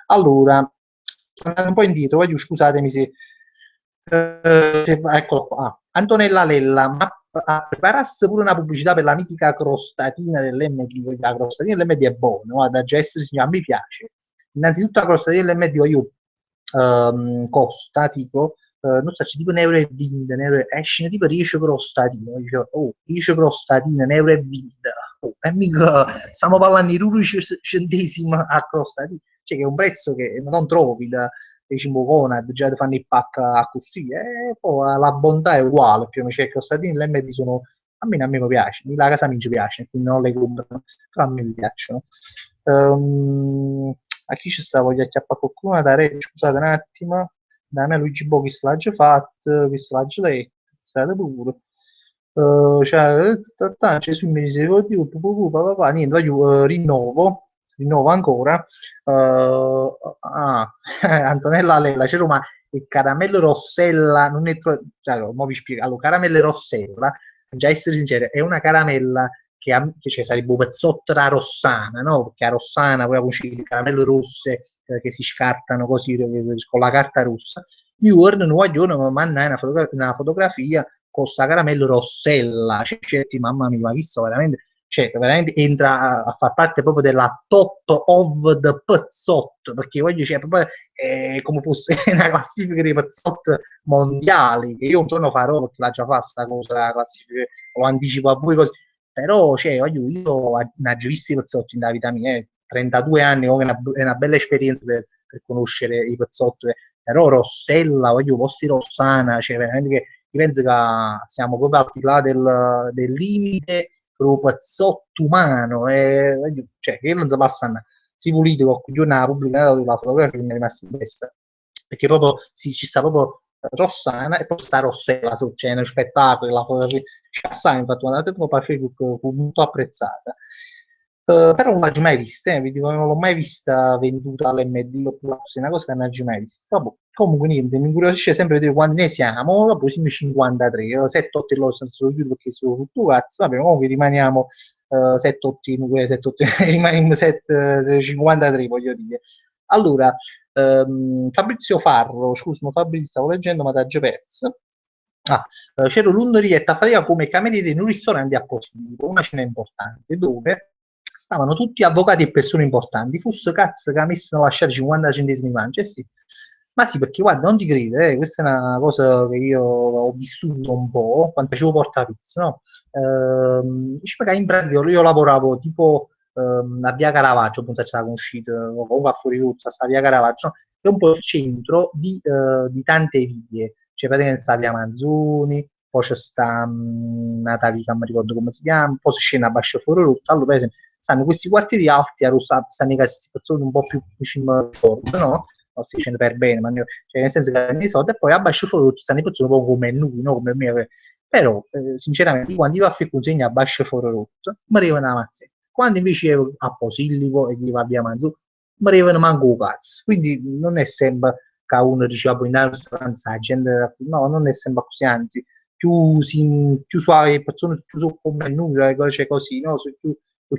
allora, andando un po' indietro, voglio, scusatemi eccolo qua. Antonella Lella, ma preparasse pure una pubblicità per la mitica crostatina dell'MD. La crostatina dell'MD è buona, guarda, già essere signora, mi piace. Innanzitutto la crostatina dell'MD io costa tipo non so, c'è tipo 1,20 euro, esce tipo 10 crostatine, dice, oh, 10 crostatine, 1,20 euro, oh, e mica stiamo parlando di 11 centesimi a crostatina, cioè che è un prezzo che non trovi da diciamo Conad, già ti fanno il pack a così, e poi la bontà è uguale, più o meno, cioè, i crostatini l'MD sono, a me mi piace, la casa mi piace, quindi non le compro, però a me mi piacciono. A chi ci sta? Voglio acchiappare qualcuno da re, scusate un attimo, da me Luigi Bo, chi se l'ha già fatto, chi se l'ha già detto, state pure. Cioè, Gesù mi dice, niente, voglio, rinnovo ancora. Antonella Lella, c'era ma il caramello Rossella, non è cioè, mo vi spiego. Allora, caramello Rossella, già essere sincero, è una caramella che cioè, sarebbe un pezzotto da Rossana, no? Perché a Rossana poi cucina le caramelle rosse che si scartano così con la carta rossa. Io guardo un guaglione, mi manda una fotografia con sta caramello Rossella, cioè, mamma mia, ma chi so veramente, cioè, veramente entra a far parte proprio della top of the pezzotto, perché voglio, cioè, proprio come fosse una classifica di pezzotto mondiali, che io un giorno farò, perché l'ha già fatta sta cosa, la classifica, lo anticipo a voi così, però, cioè, voglio, io ho già visto i pezzotti in vita mia, 32 anni, è una bella esperienza per conoscere i pezzotti, però Rossella, voglio, posti Rossana, cioè, veramente che io penso che siamo proprio al di là del limite proprio pezzotto umano, cioè, che non si passa a si pulito qualche giorno ha pubblicato la fotografia che mi è rimasta impressa, perché proprio ci sta proprio Rossana e poi sta Rossella, c'è uno spettacolo, la fotografia ci assai, infatti quando l'ho detto per Facebook fu molto apprezzata. Però non l'ho mai vista, vi dico, non l'ho mai vista venduta all'MD oppure è una cosa che non l'ho mai vista. Vabbè, comunque niente, mi incuriosisce sempre vedere quando ne siamo, vabbè, siamo 53, 7-8 e lo senso chiudo perché sono su tuo cazzo, vabbè, comunque rimaniamo 7-8, 7-8, rimaniamo 7, 53 voglio dire. Allora, Fabrizio Farro, scusa, Fabrizio, stavo leggendo, ma da già perso. C'ero l'Undorietta a fatica come cameriere in un ristorante a Posillipo, una cena importante, dove stavano tutti avvocati e persone importanti. Fosse cazzo che avessero lasciato 50 centesimi di mancia, sì. Ma sì, perché guarda, non ti credo, questa è una cosa che io ho vissuto un po' quando facevo portapizza, no? In pratica io lavoravo tipo a Via Caravaggio, non so se la conoscete, o comunque a Fuori Ruzza, sta Via Caravaggio, no? È un po' il centro di tante vie, cioè praticamente sta Via Manzoni, poi c'è sta Natalia, non mi ricordo come si chiama, poi si scende a Bascio Fuori Ruzza, allora per esempio stanno questi quartieri alti a Rosa, stanno i casi persone un po' più vicino al nord, no? Non si scende per bene, ma cioè, nel senso che hanno i soldi, e poi a Bascio Fuori Ruzza stanno i persone un po' come noi, no? Come me, però sinceramente quando io a fare consegna a Bascio Fuori Ruzza mi arrivano una mazzetta, quando invece ero a Posillipo e gli va via Manzo mi arrivano manco un cazzo, quindi non è sempre che uno dice in un ristorante la gente, no, non è sempre così, anzi più suave persone più su come noi, cioè così, no?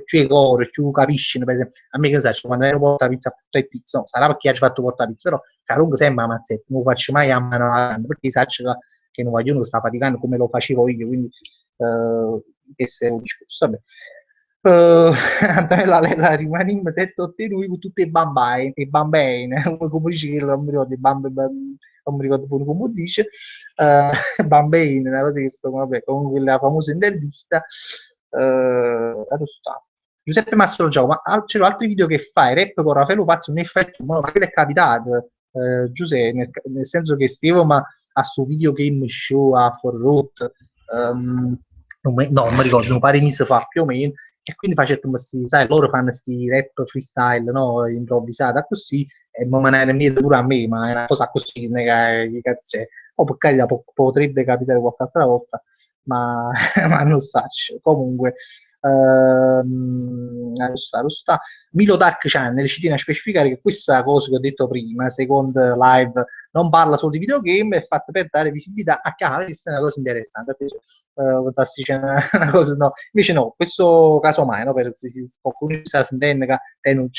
Più core, più capisci, per esempio, a me che sai, quando ero porta pizza a pizza, no, sarà perché hai fatto porta pizza, però comunque sempre a mazzetta, non lo faccio mai a mano, perché sai che non voglio, sta faticando come lo facevo io, quindi questo è un discorso. Vabbè. Antonella Lella rimaniamo 7-8 noi con tutte le bambine, come dice che non mi ricordo, non mi ricordo pure come dice, bambine, una cosa che sto, vabbè, comunque la famosa intervista, Giuseppe Mastro Giacomo, ma c'erano altri video che fai, rap con Raffaello Pazzo, un effetto, ma che è capitato, Giuseppe, nel senso che stiamo ma a sto video game show a Forrot, non mi ricordo, un paio di mesi fa più o meno, e quindi facevamo questi, sai, loro fanno questi rap freestyle, no, improvvisati così, e mi viene in mente pure a me, ma è una cosa così, non è che cazzo è. O per carità, potrebbe capitare qualche altra volta, ma, ma non so. Comunque, lo sta. Milo Dark Channel ci tiene a specificare che questa cosa che ho detto prima, secondo live, non parla solo di videogame, è fatta per dare visibilità a canale, questa è una cosa interessante. Pensassi c'è una cosa, no. Invece no, questo caso mai, no, per se qualcuno si sta sentendo che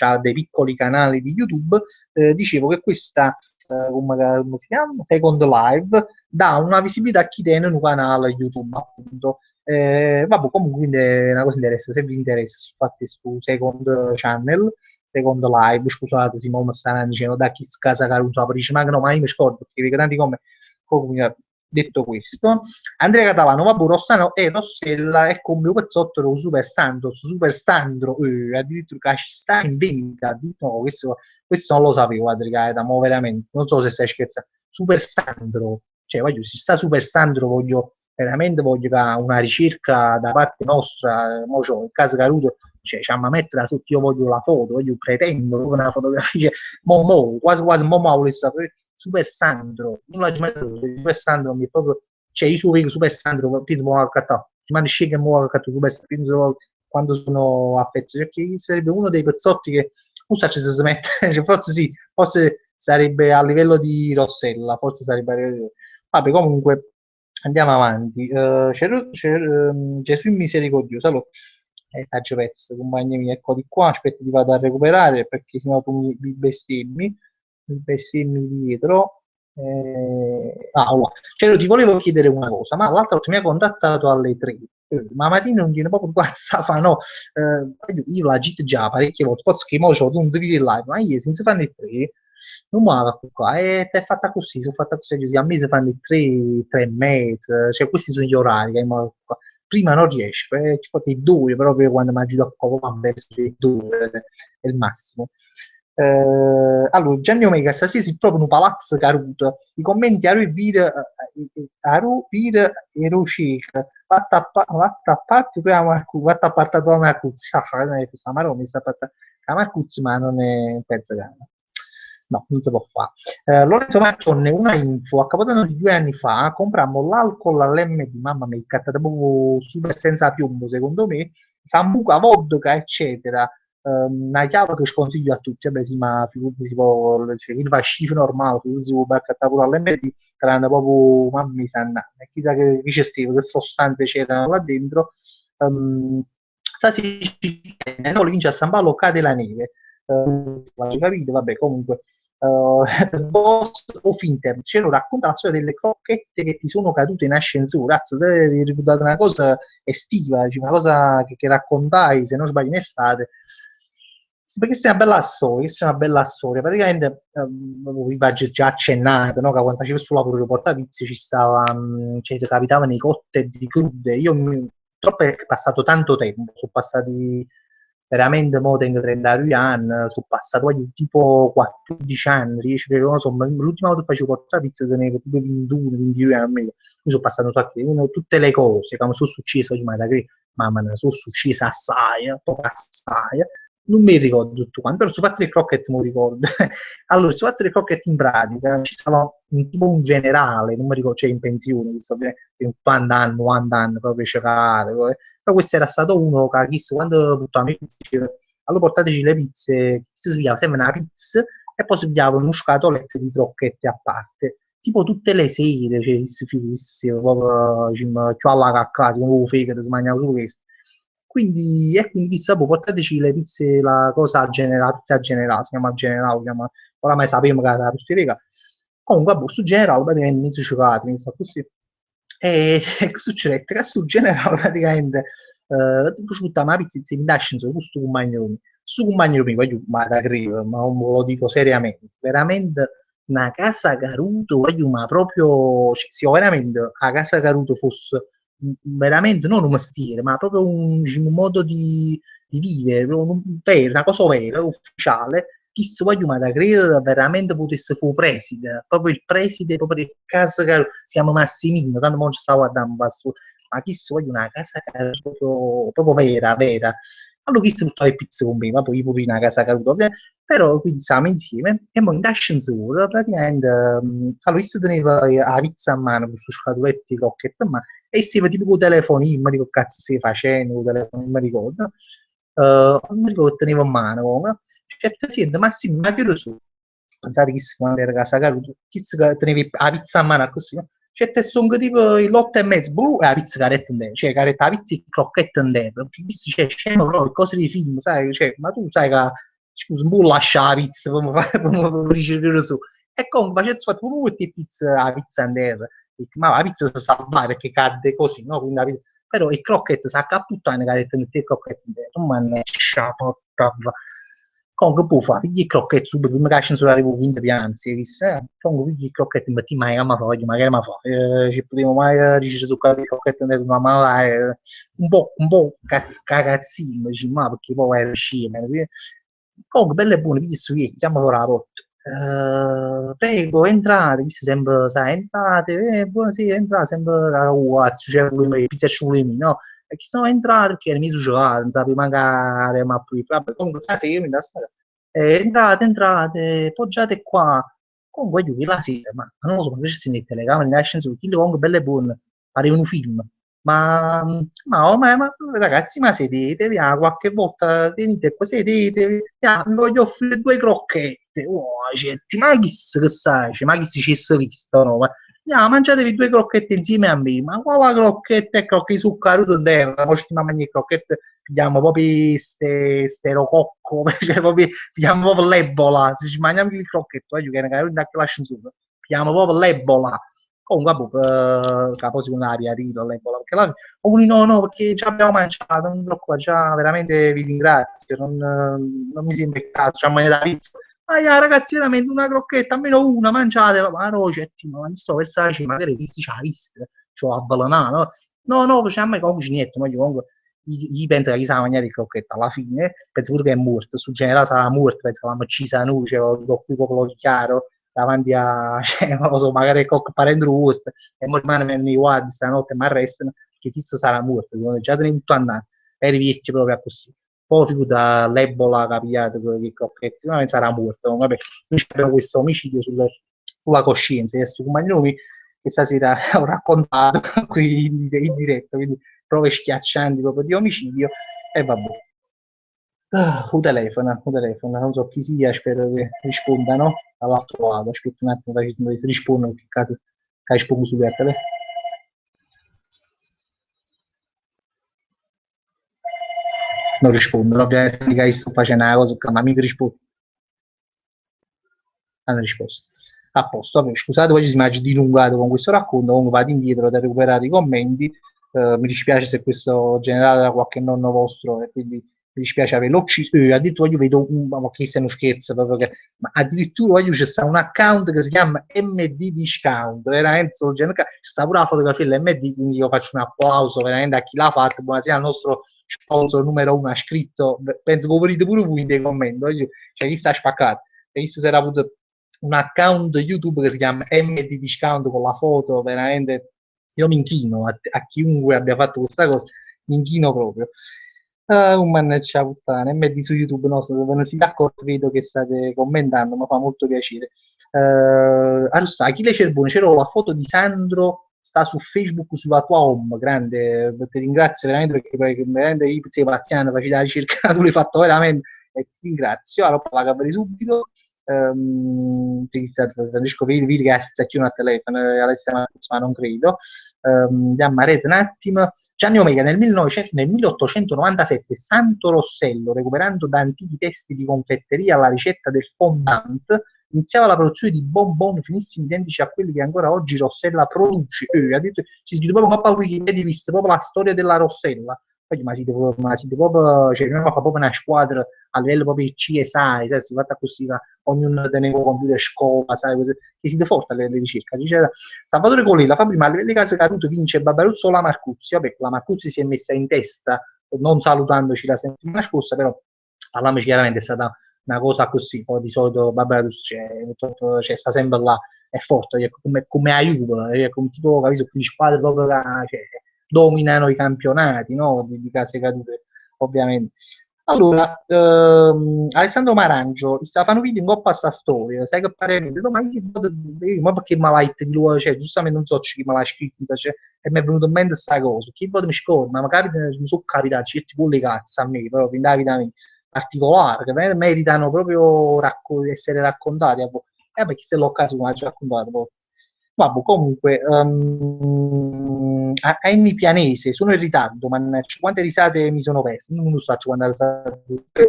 ha dei piccoli canali di YouTube, dicevo che questa come si chiama? Second Live dà una visibilità a chi tiene un canale YouTube, appunto. Vabbè, comunque quindi è una cosa interessante, se vi interessa, infatti su Second Channel, Second Live, scusate, Simone sta dicendo da chi casa Caruso, dice, ma no, ma io mi scordo, perché vedo tanti come, comunque, detto questo, Andrea Catalano, vabbè, Rossano e Rossella è come un pezzotto lo Super Sandro, addirittura che ci sta in vendita, no, questo non lo sapevo, Adriana, ma veramente, non so se stai scherzando, Super Sandro, cioè voglio, se sta Super Sandro veramente voglio che una ricerca da parte nostra, mo c'ho il caso Caruso, cioè c'ha a metterla sotto, io voglio la foto, voglio pretendo una fotografia, quasi quasi mo vuole sapere Super Sandro, non l'ho mai detto, Super Sandro mi è proprio, cioè io su vedo Super Sandro, penso mo al cattò, ma ne sceglie mo al cattò Super Sandro, penso quando sono affezionato, perché sarebbe uno dei pezzotti che non so se si smette, cioè, forse sì, forse sarebbe a livello di Rossella, forse sarebbe... Vabbè, comunque, andiamo avanti. Gesù misericordioso. Allora, faccio pezzo, compagni miei, ecco di qua, aspetta ti vado a recuperare perché sennò tu mi bestemmi dietro. Allora. Cioè, ti volevo chiedere una cosa, ma l'altra volta mi ha contattato alle 3. Ma mattina non viene proprio WhatsApp, fa no, io la git già parecchie volte, forse che mo c'ho un video live, ma io senza fanno le 3, non muovo qua, e è fatta così, sono fatta così, a me si fanno le 3, 3 e mezza, cioè questi sono gli orari che mo qua. Prima non riesco, ci fate 2 proprio quando mi agito a copo, vabbè, 2 è il massimo. Allora, Gianni Omega stasera si proprio un palazzo caruto. I commenti a Erocek. Vatta a parte tu vatta a parte tua Marcuzzi. Ah, non è questa Marone, sta fatta la Marcuzzi, ma non è un pezzo cane. No, non si può fare. Lorenzo Martonne, una info, a Capodanno di 2 anni fa comprammo l'alcol all'MD, mamma mia, cattata proprio super senza piombo secondo me, Sambuca, vodka, eccetera. Una chiave che sconsiglio a tutti, vabbè sì, ma figurati si può, cioè, chi fa schifo normale, figurati si può baccattare pure all'MD, tranne proprio, mamma mia, sanna, e chissà che c'è che sostanze c'erano là dentro. Sta Sicilia, no, vince a San Paolo, cade la neve. Capito? Vabbè, comunque, Boss of Internet, ce lo racconta la storia delle crocchette che ti sono cadute in ascensore. Cazzo, te hai ricordato una cosa estiva, cioè una cosa che raccontai, se non sbaglio, in estate. Sì, perché questa è una bella storia, questa è una bella storia. Praticamente, vi faccio già accennato, no? Che quando facevo sul lavoro di portavizio ci stava, cioè, capitavano i cotte di crude. Purtroppo è passato tanto tempo, sono passati veramente, mo tengo 32 anni, sono passati quasi tipo 14 anni, riesco, insomma, l'ultima volta che facevo portavizio tenevo tipo 21, 22 anni, mi sono passati un sacco di tutte le cose che mi sono successe, io mamma ne sono successe assai, proprio assai, non mi ricordo tutto quanto, però su fatto le croquette mi ricordo. Allora, su fatto le croquette in pratica ci stava tipo un generale, non mi ricordo, cioè in pensione, visto che 80 anni, 90 anni, proprio cercate, però questo era stato uno che chissà quando portava le pizze, diceva, allora portateci le pizze, si svegliava sempre una pizza e poi si svegliava uno scatolette di crocchette a parte. Tipo tutte le sere, cioè, proprio, diciamo, c'ho alla cacca, come un fegato, si mangiava solo questo. Quindi chissà, poi portateci le pizze, la pizza generale, si chiama generale, si chiama, oramai sappiamo che la pistola. Comunque, vabbè, su generale, praticamente inizio cioccolato, inizio così. E che succede? Che su generale, praticamente, tu sfrutta la pizza e mi dà scenso questo compagnone. Su compagnone mi voglio, ma da credere, ma non ve lo dico seriamente, veramente una casa Caruto, voglio, ma proprio, cioè, sì, veramente, la casa Caruto fosse veramente non un mestiere, ma proprio diciamo, un modo di vivere, proprio una cosa vera, ufficiale, chi si voglio ma da credere veramente potesse fu preside, proprio il preside, proprio di casa che si chiama Massimino, tanto non ci sta guardando, ma chi se voglio una casa proprio vera, vera. Allora chi si buttava le pizze con me, ma poi pure in una casa caduta, però quindi stavamo insieme e poi in ascensore praticamente allora io tenevo la pizza a mano con queste scatolette di crocchette a mano e stava tipo con il telefonino, non mi ricordo che cazzo stai facendo con il telefonino, non mi ricordo. Non mi ricordo che tenevo a mano come. Certo, sì, Massimo, ma che lo so? Pensate che quando era a casa caduta, chi che tenevi la pizza a mano così, no? Certo, sono tipo l'8 e mezzo, boh, e la pizza caretta in terra, cioè caretta, la pizza e crocchetta in terra, perché questo c'è scemo proprio, cose di film, sai, cioè, ma tu sai che, scusa, non lascia la pizza, come fare, come ricevere su, e comunque facendo fatto pure queste pizza, la pizza in terra, ma la pizza si salva perché cade così, no? Quindi però il crocchetto sa che puttana caretta in terra, crocchetto in terra, mannaggia, porca comunque può fare gli crocchetti subito, prima che ascensore arrivo quinto piano, si è visto, comunque gli crocchetti, ma ti mai che mi fa, magari mi fa, ci potremmo mai riuscire su qualche crocchetto nel una mano, un po' cagazzino, dici, ma perché poi vai a uscire, comunque bello e buono, visto che chiamo ora la porta. Prego, entrate, visto sempre, sai, entrate, buonasera, entrate, sempre la ragazza, c'è pure il pizzacciolo no? E chi sono entrati perché era miso gelato, non sapevo magari, ma poi, vabbè, comunque stasera mi da stare. Entrate, poggiate qua. Comunque io la sera, ma non lo so, ma invece si mette le camere in ascensore, chi comunque belle e buone, pareva un film. Ma ragazzi, ma sedetevi, qualche volta venite qua, sedetevi, vi voglio offrire due crocchette. Oh, certi, ma chi che sai, ma chi si ci è visto, no? Mangiatevi due crocchette insieme a me, ma qua crocchette e crocchi su caruto terra, poi stiamo a mangiare crocchette, pigliamo proprio ste rococco, cioè proprio, pigliamo proprio l'ebola, se ci mangiamo il crocchetto, che è una caruta che lascia su, pigliamo proprio l'ebola. Comunque, vabbè, capo secondo la riarito l'ebola, perché la, no, no, perché già abbiamo mangiato, non mi preoccupare, già veramente vi ringrazio, non mi sembra il caso, ci ha mangiato la pizza. Ma yeah, ragazzi, veramente una crocchetta, almeno una, mangiatela. Ma no, cioè, ma mi sto per magari visti, c'ha vista, c'ho abbalonato. No, no, facciamo mai comunque niente, ma io comunque, gli penso che chi sa mangiare il crocchetto alla fine, penso pure che è morto, su generale sarà morto, penso che l'hanno uccisa noi, cioè, lo qui proprio chiaro, davanti a, cioè, non lo so, magari cocco parente roast, e mo rimane nei guardi stanotte, ma arrestano, che chi sarà morto, secondo me, già tenevo tutto andato, e rivecchio proprio a così. Poi figura l'Ebola capigliato che sicuramente sarà morto. Vabbè, noi abbiamo questo omicidio sulla coscienza, questo Cumagnomi che stasera ho raccontato qui in diretta, quindi prove schiaccianti proprio di omicidio e vabbè. Un telefono, non so chi sia, spero che rispondano dall'altro lato. Aspetta un attimo, che si rispondono, che caso che rispondo su Bertele. Non rispondono, ovviamente mica sto facendo una cosa, ma mica rispondo. Hanno risposto. A posto, vabbè, scusate, poi ci si immagina dilungato con questo racconto, comunque vado indietro da recuperare i commenti. Mi dispiace se questo generato da qualche nonno vostro e quindi mi dispiace averlo ucciso. Addirittura io vedo ma che se non scherzo, proprio che, ma addirittura c'è sta un account che si chiama MD Discount, veramente sto genere, c'è sta pure la fotografia dell'MD, quindi io faccio un applauso veramente a chi l'ha fatto, buonasera al nostro sponsor numero uno, ha scritto, penso che volete pure voi nei commenti, cioè chi sta spaccato, e visto se era avuto un account YouTube che si chiama MD Discount con la foto, veramente io mi inchino a chiunque abbia fatto questa cosa, mi inchino proprio. Mannaggia puttana, MD su YouTube, no, se non siete d'accordo vedo che state commentando, mi fa molto piacere. Allora, Achille Cerbone, c'era la foto di Sandro, sta su Facebook sulla tua home, grande, ti ringrazio veramente perché veramente io sei paziente, facevi la ricerca, tu l'hai fatto veramente e ti ringrazio, allora la capirei subito. Francesco vedi che si chiude a telefono, Alessia Marcuzzi, ma non credo. Andiamo a rete un attimo. Gianni Omega nel 1897 Santo Rossello, recuperando da antichi testi di confetteria la ricetta del fondant, iniziava la produzione di bonbon finissimi identici a quelli che ancora oggi Rossella produce. Ha detto, si scrive proprio un mappa Wikipedia, viste proprio la storia della Rossella. Poi, ma siete proprio, cioè, noi fa proprio una squadra a livello proprio CSI, sai, si fatta così, ognuno teneva computer scopa, sai, così, che siete forti alle ricerche. Dice, Salvatore Colella fa prima a livello di case Caruto vince Barbaruzzo o la Marcuzzi. Vabbè, la Marcuzzi si è messa in testa, non salutandoci la settimana scorsa, però parliamoci chiaramente è stata una cosa così, poi di solito Barbaruzzi cioè, sta sempre là, è forte, come aiuto, come tipo, capisco, qui squadre proprio, cioè, dominano i campionati, no? Di case cadute, ovviamente. Allora, Alessandro Marangio, sta fanno video in coppa a sta storia, sai che parere? Ho detto, ma perché mi l'hai di lui, cioè, giustamente non so chi me l'ha scritto, cioè, e mi è venuto in mente sta cosa, chi mi scorda, ma magari mi sono capitato certi quelle cazzo a me, proprio in vita mia particolare, che meritano proprio essere raccontati, perché se l'occasione l'ha già raccontato, poi. Vabbè, comunque, a Enni Pianese, sono in ritardo, mannaggia, quante risate mi sono perse? Non lo so quante risate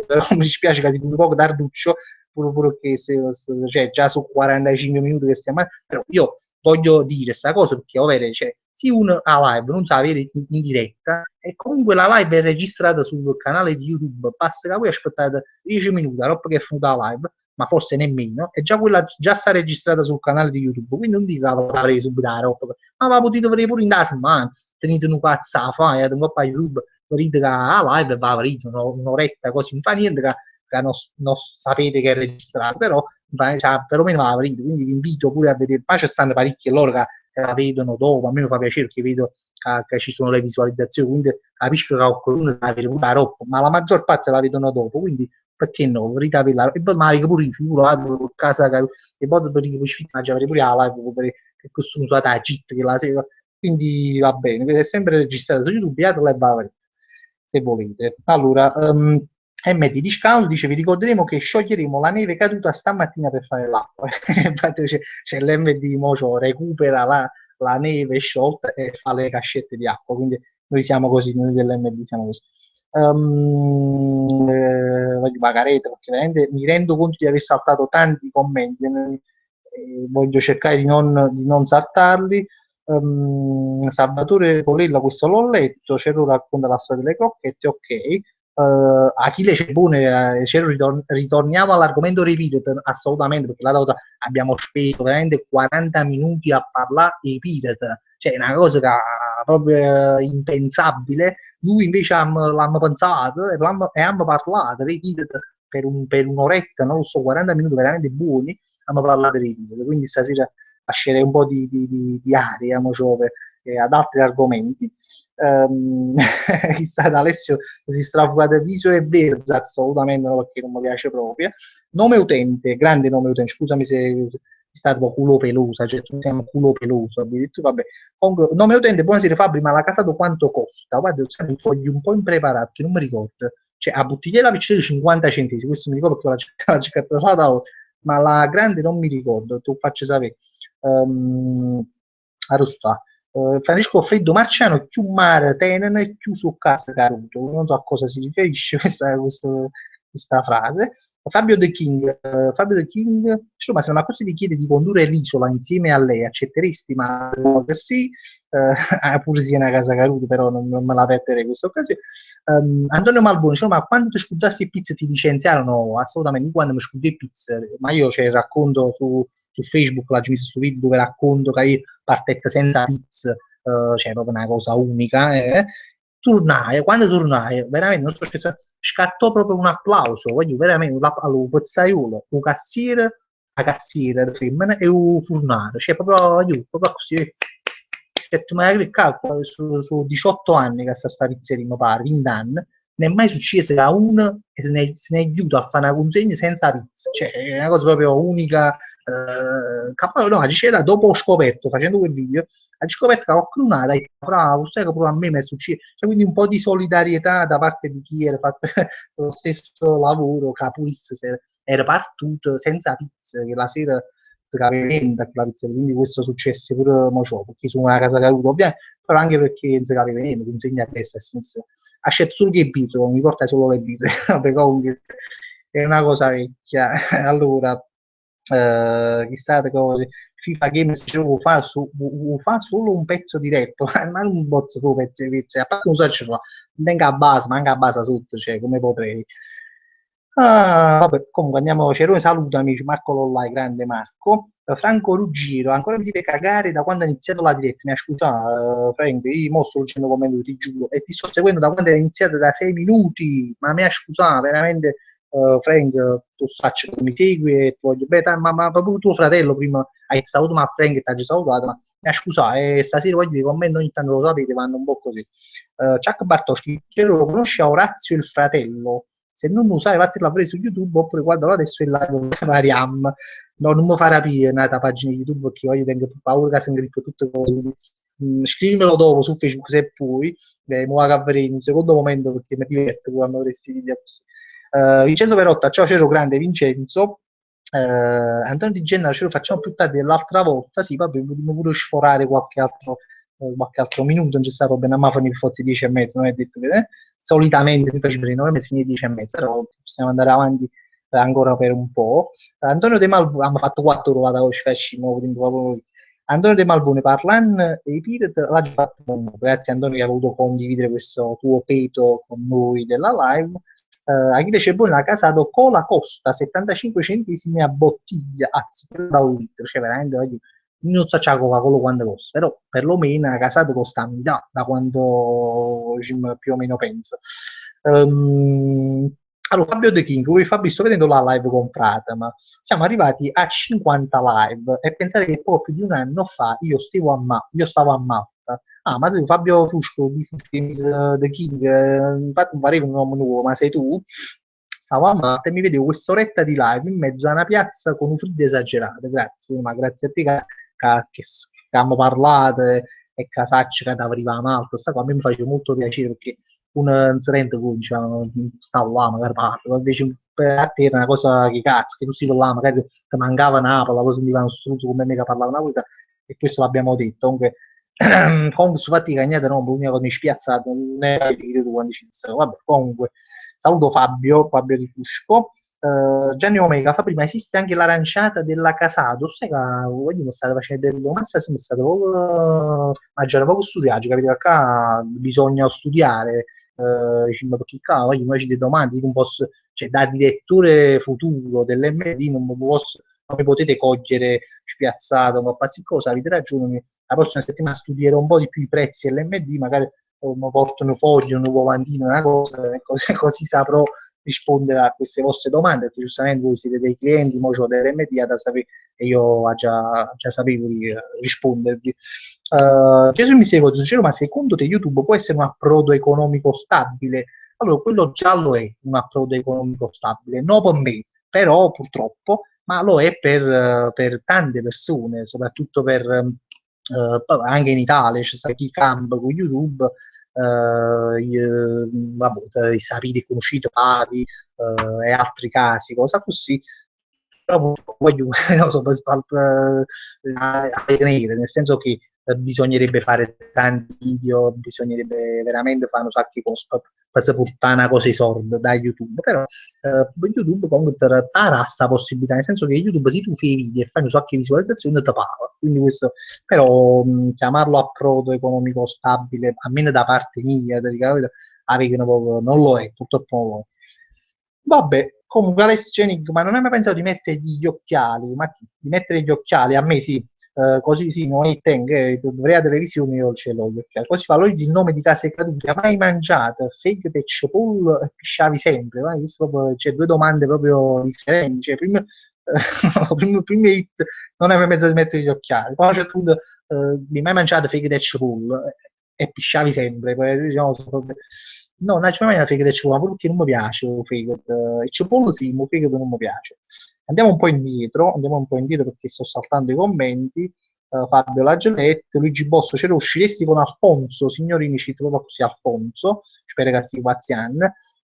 però mi dispiace che si un poco tarduccio, pure che cioè, già su 45 minuti che stiamo, però io voglio dire questa cosa perché, ovvero, cioè, se uno ha live non sa avere in diretta e comunque la live è registrata sul canale di YouTube, basta che voi aspettate 10 minuti, dopo che è finita la live, ma forse nemmeno, e già quella già sta registrata sul canale di YouTube, quindi non dico che la avrei subito la roba, ma la potete vedere pure in casa, ma tenete un cazzo a fare, un po' a YouTube, vedete che la live va avrete un'oretta così, non fa niente che non sapete che è registrato, però cioè, perlomeno la avrete, quindi vi invito pure a vedere, ma ci stanno parecchi loro che se la vedono dopo, a me mi fa piacere che vedo che ci sono le visualizzazioni, quindi capisco che qualcuno sa avere pure la roba, ma la maggior parte se la vedono dopo, quindi perché no, ricapellare e poi magari pure in figurato casa e poi per i ci avere pure la live che costruiscono sulla cheat che la sera quindi va bene, è sempre registrato su YouTube, la live se volete. Allora, MD Discount dice vi ricorderemo che scioglieremo la neve caduta stamattina per fare l'acqua. Infatti c'è l'MD Mocio recupera la neve sciolta e fa le cascette di acqua, quindi noi siamo così, noi dell'MD siamo così. Vagarete perché veramente mi rendo conto di aver saltato tanti commenti voglio cercare di non saltarli. Salvatore Polella, questo l'ho letto, Cero racconta la storia delle crocchette, ok. Achille Cebone, ritorniamo all'argomento Repeated, assolutamente, perché la volta abbiamo speso veramente 40 minuti a parlare di Repeated, cioè una cosa che proprio impensabile. Lui invece l'hanno pensato e hanno parlato Repeated per un'oretta, non lo so, 40 minuti veramente buoni, hanno parlato di Repeated, quindi stasera lascerei un po' di aria, ad altri argomenti. Chissà, Alessio si strafuga da viso e verza, assolutamente no, perché non mi piace proprio. Nome utente, grande nome utente, scusami se stato culo pelosa, cioè tu siamo culo peloso, addirittura, vabbè. Comunque, nome utente, buonasera Fabri, ma la casa quanto costa? Guarda, sono fogli un po' impreparati, non mi ricordo. Cioè, a bottigliera vicino di 50 centesimi, questo mi ricordo perché la cercata la tavola, ma la grande non mi ricordo, tu faccio sapere. Arrostà. Francesco Freddo Marciano, più mare tenen e più su casa caruto. Non so a cosa si riferisce questa frase. Fabio The King, insomma, se una cosa ti chiede di condurre l'isola insieme a lei, accetteresti? Ma sì, pure sia una casa caruto, però non me la perderei questa occasione. Antonio Malboni, diciamo, ma quando ti scudassi e pizze ti licenziarono? Assolutamente, quando mi scudai pizze, ma io c'è il racconto su Facebook, l'ho messo su video dove racconto che io partette senza pizza, cioè proprio una cosa unica. Tornai, quando tornai, veramente, non so se scattò proprio un applauso, voglio veramente, un pizzaiolo, un cassiere, la cassiera la femmina e un furnaio, cioè proprio così. Cioè, tu magari calcola su 18 anni che sta pizzeria, mi pare, 20 anni, non è mai successo che a uno se ne è aiuto a fare una consegna senza pizza, cioè è una cosa proprio unica. No, c'era dopo ho scoperto, facendo quel video, ho scoperto che qualcuno ha detto, bravo, sai che proprio a me mi è successo, cioè, quindi un po' di solidarietà da parte di chi era fatto lo stesso lavoro, che pulisse era partito senza pizza, che la sera si capiva la pizza, quindi questo successe pure Mocio, perché sono una casa caduta, ovviamente, però anche perché non si capiva niente, consegna a destra e a sinistra. Ha scelto solo che birre, mi porta solo le birre, vabbè comunque è una cosa vecchia. Allora, chissà che cose. FIFA Games fa solo un pezzo di rap, ma non un bozzo solo pezzi di pizza, a parte non so ce l'ho, neanche a base, ma anche a base sotto, cioè come potrei. Ah, vabbè, comunque andiamo, Cerone saluta amici, Marco Lollai, grande Marco. Franco Ruggiro, ancora mi deve cagare da quando ha iniziato la diretta, mi ha scusato Frank, io mo sto facendo commento, ti giuro, e ti sto seguendo da quando era iniziata da 6 minuti, ma mi ha scusato veramente Frank, tu sai che mi segui e ti voglio bene, ma proprio tuo fratello prima hai salutato ma Frank ti ha già salutato, ma scusate, stasera oggi i commenti ogni tanto lo sapete, vanno un po' così. Chuck Bartoschi, lo conosce a Orazio il fratello? Se non lo sai, vattene a vedere su YouTube oppure guardalo adesso in live variam. No, non mi fa rapire nata pagina di YouTube perché oggi tengo paura che si ingrippo tutte cose. Scrivimelo dopo su Facebook se puoi, mi va a vedere in un secondo momento perché mi diverte quando vedere questi video così. Vincenzo Perotta, ciao Cero grande Vincenzo. Antonio Di Gennaro ce lo facciamo più tardi dell'altra volta, sì, vabbè, potremmo pure sforare qualche altro minuto, non c'è stato bene a Mafoni forse 10 e mezzo, non è detto che solitamente mi faccio per i 9 mesi fine 10 e mezzo, però possiamo andare avanti ancora per un po'. Antonio De Malvone, abbiamo fatto 4 ore da fascino, Antonio De Malvone parlando dei Pirate l'ha già fatto con noi. Grazie Antonio che ha voluto condividere questo tuo peto con noi della live. Achille Ceboni l'ha casato con la costa 75 centesimi a bottiglia, anzi da un litro, cioè veramente oggi non so la Coca-Cola quanto costa, però perlomeno ha casato costa a metà da quando più o meno penso. Allora, Fabio The King, voi Fabio sto vedendo la live con Frata, ma siamo arrivati a 50 live e pensate che poco più di un anno fa io stavo a Malta. Ah, ma sei Fabio Fusco di The King, infatti non pareva un nome nuovo, ma sei tu? Stavo a Malta e mi vedevo quest'oretta di live in mezzo a una piazza con un freddo esagerato. Grazie, ma grazie a te che abbiamo parlato e casacci che arriva a Malta. Sta qua a me mi faceva molto piacere perché non si rende conto, diciamo, stavo là, magari parlo, invece per a te era una cosa che cazzo, che tu stai là, magari ti mancava Napoli, la cosa sentiva uno struzzo come me che parlava Napoli, e questo l'abbiamo detto. Comunque, comunque su fatti cagnate no, l'unica cosa mi spiazzato non è che tu quando ci sei. Vabbè, comunque, saluto Fabio di Fusco. Gianni Omega fa prima esiste anche l'aranciata della Casado, sai che oggi mi state facendo delle domande, mi state proprio mangiare poco studiato, capite? Qua bisogna studiare, diciamo, perché qua oggi noi ci dei domande, un po' cioè, da direttore futuro dell'MD non mi potete cogliere spiazzato, ma qualsiasi cosa, avete ragione, la prossima settimana studierò un po' di più i prezzi dell'MD, magari mi porto un foglio, un volantino, una cosa, e così saprò rispondere a queste vostre domande, perché giustamente voi siete dei clienti, mo c'ho dell'MD da sapere e io già sapevo di rispondervi. Gesù mi segue, dicevo, ma secondo te YouTube può essere un approdo economico stabile? Allora, quello già lo è un approdo economico stabile, non per me, però purtroppo, ma lo è per tante persone, soprattutto anche in Italia, c'è stato chi cambia con YouTube, vabbè, sapete, conosciuto Pavi e altri casi, cosa così, però voglio, non so, nel senso che bisognerebbe fare tanti video, bisognerebbe veramente fare un sacco di cose per portare una cosa ai soldi da YouTube, però YouTube comunque ti dà questa possibilità, nel senso che YouTube se tu fai video e fai un sacco di visualizzazioni ti paga, quindi questo, però chiamarlo approdo economico stabile, almeno da parte mia, non lo è, purtroppo non lo è. Vabbè, comunque Alex Cenig, ma non hai mai pensato di mettergli gli occhiali? Ma di mettere gli occhiali? A me sì, così sì, non è tengo, dovrei a televisione io ce l'ho gli occhiali. Così valorizzi il nome di case cadute. Hai mai mangiato fake e cipolla e pisciavi sempre? Ma c'è due domande proprio differenti. Cioè, prima, prima hit, non hai mai pensato di mettere gli occhiali. Poi a un certo punto, mi hai mai mangiato fake e cipolla e pisciavi sempre. Poi, diciamo, no, non c'è mai la fake del cipolla, perché non mi piace il fake. Il cipolla sì, ma il fake non mi piace. Andiamo un po' indietro perché sto saltando i commenti. Fabio Lagelette, Luigi Bosso, ce lo usciresti con Alfonso, signorini ci trova così Alfonso, spero che sia Guazian.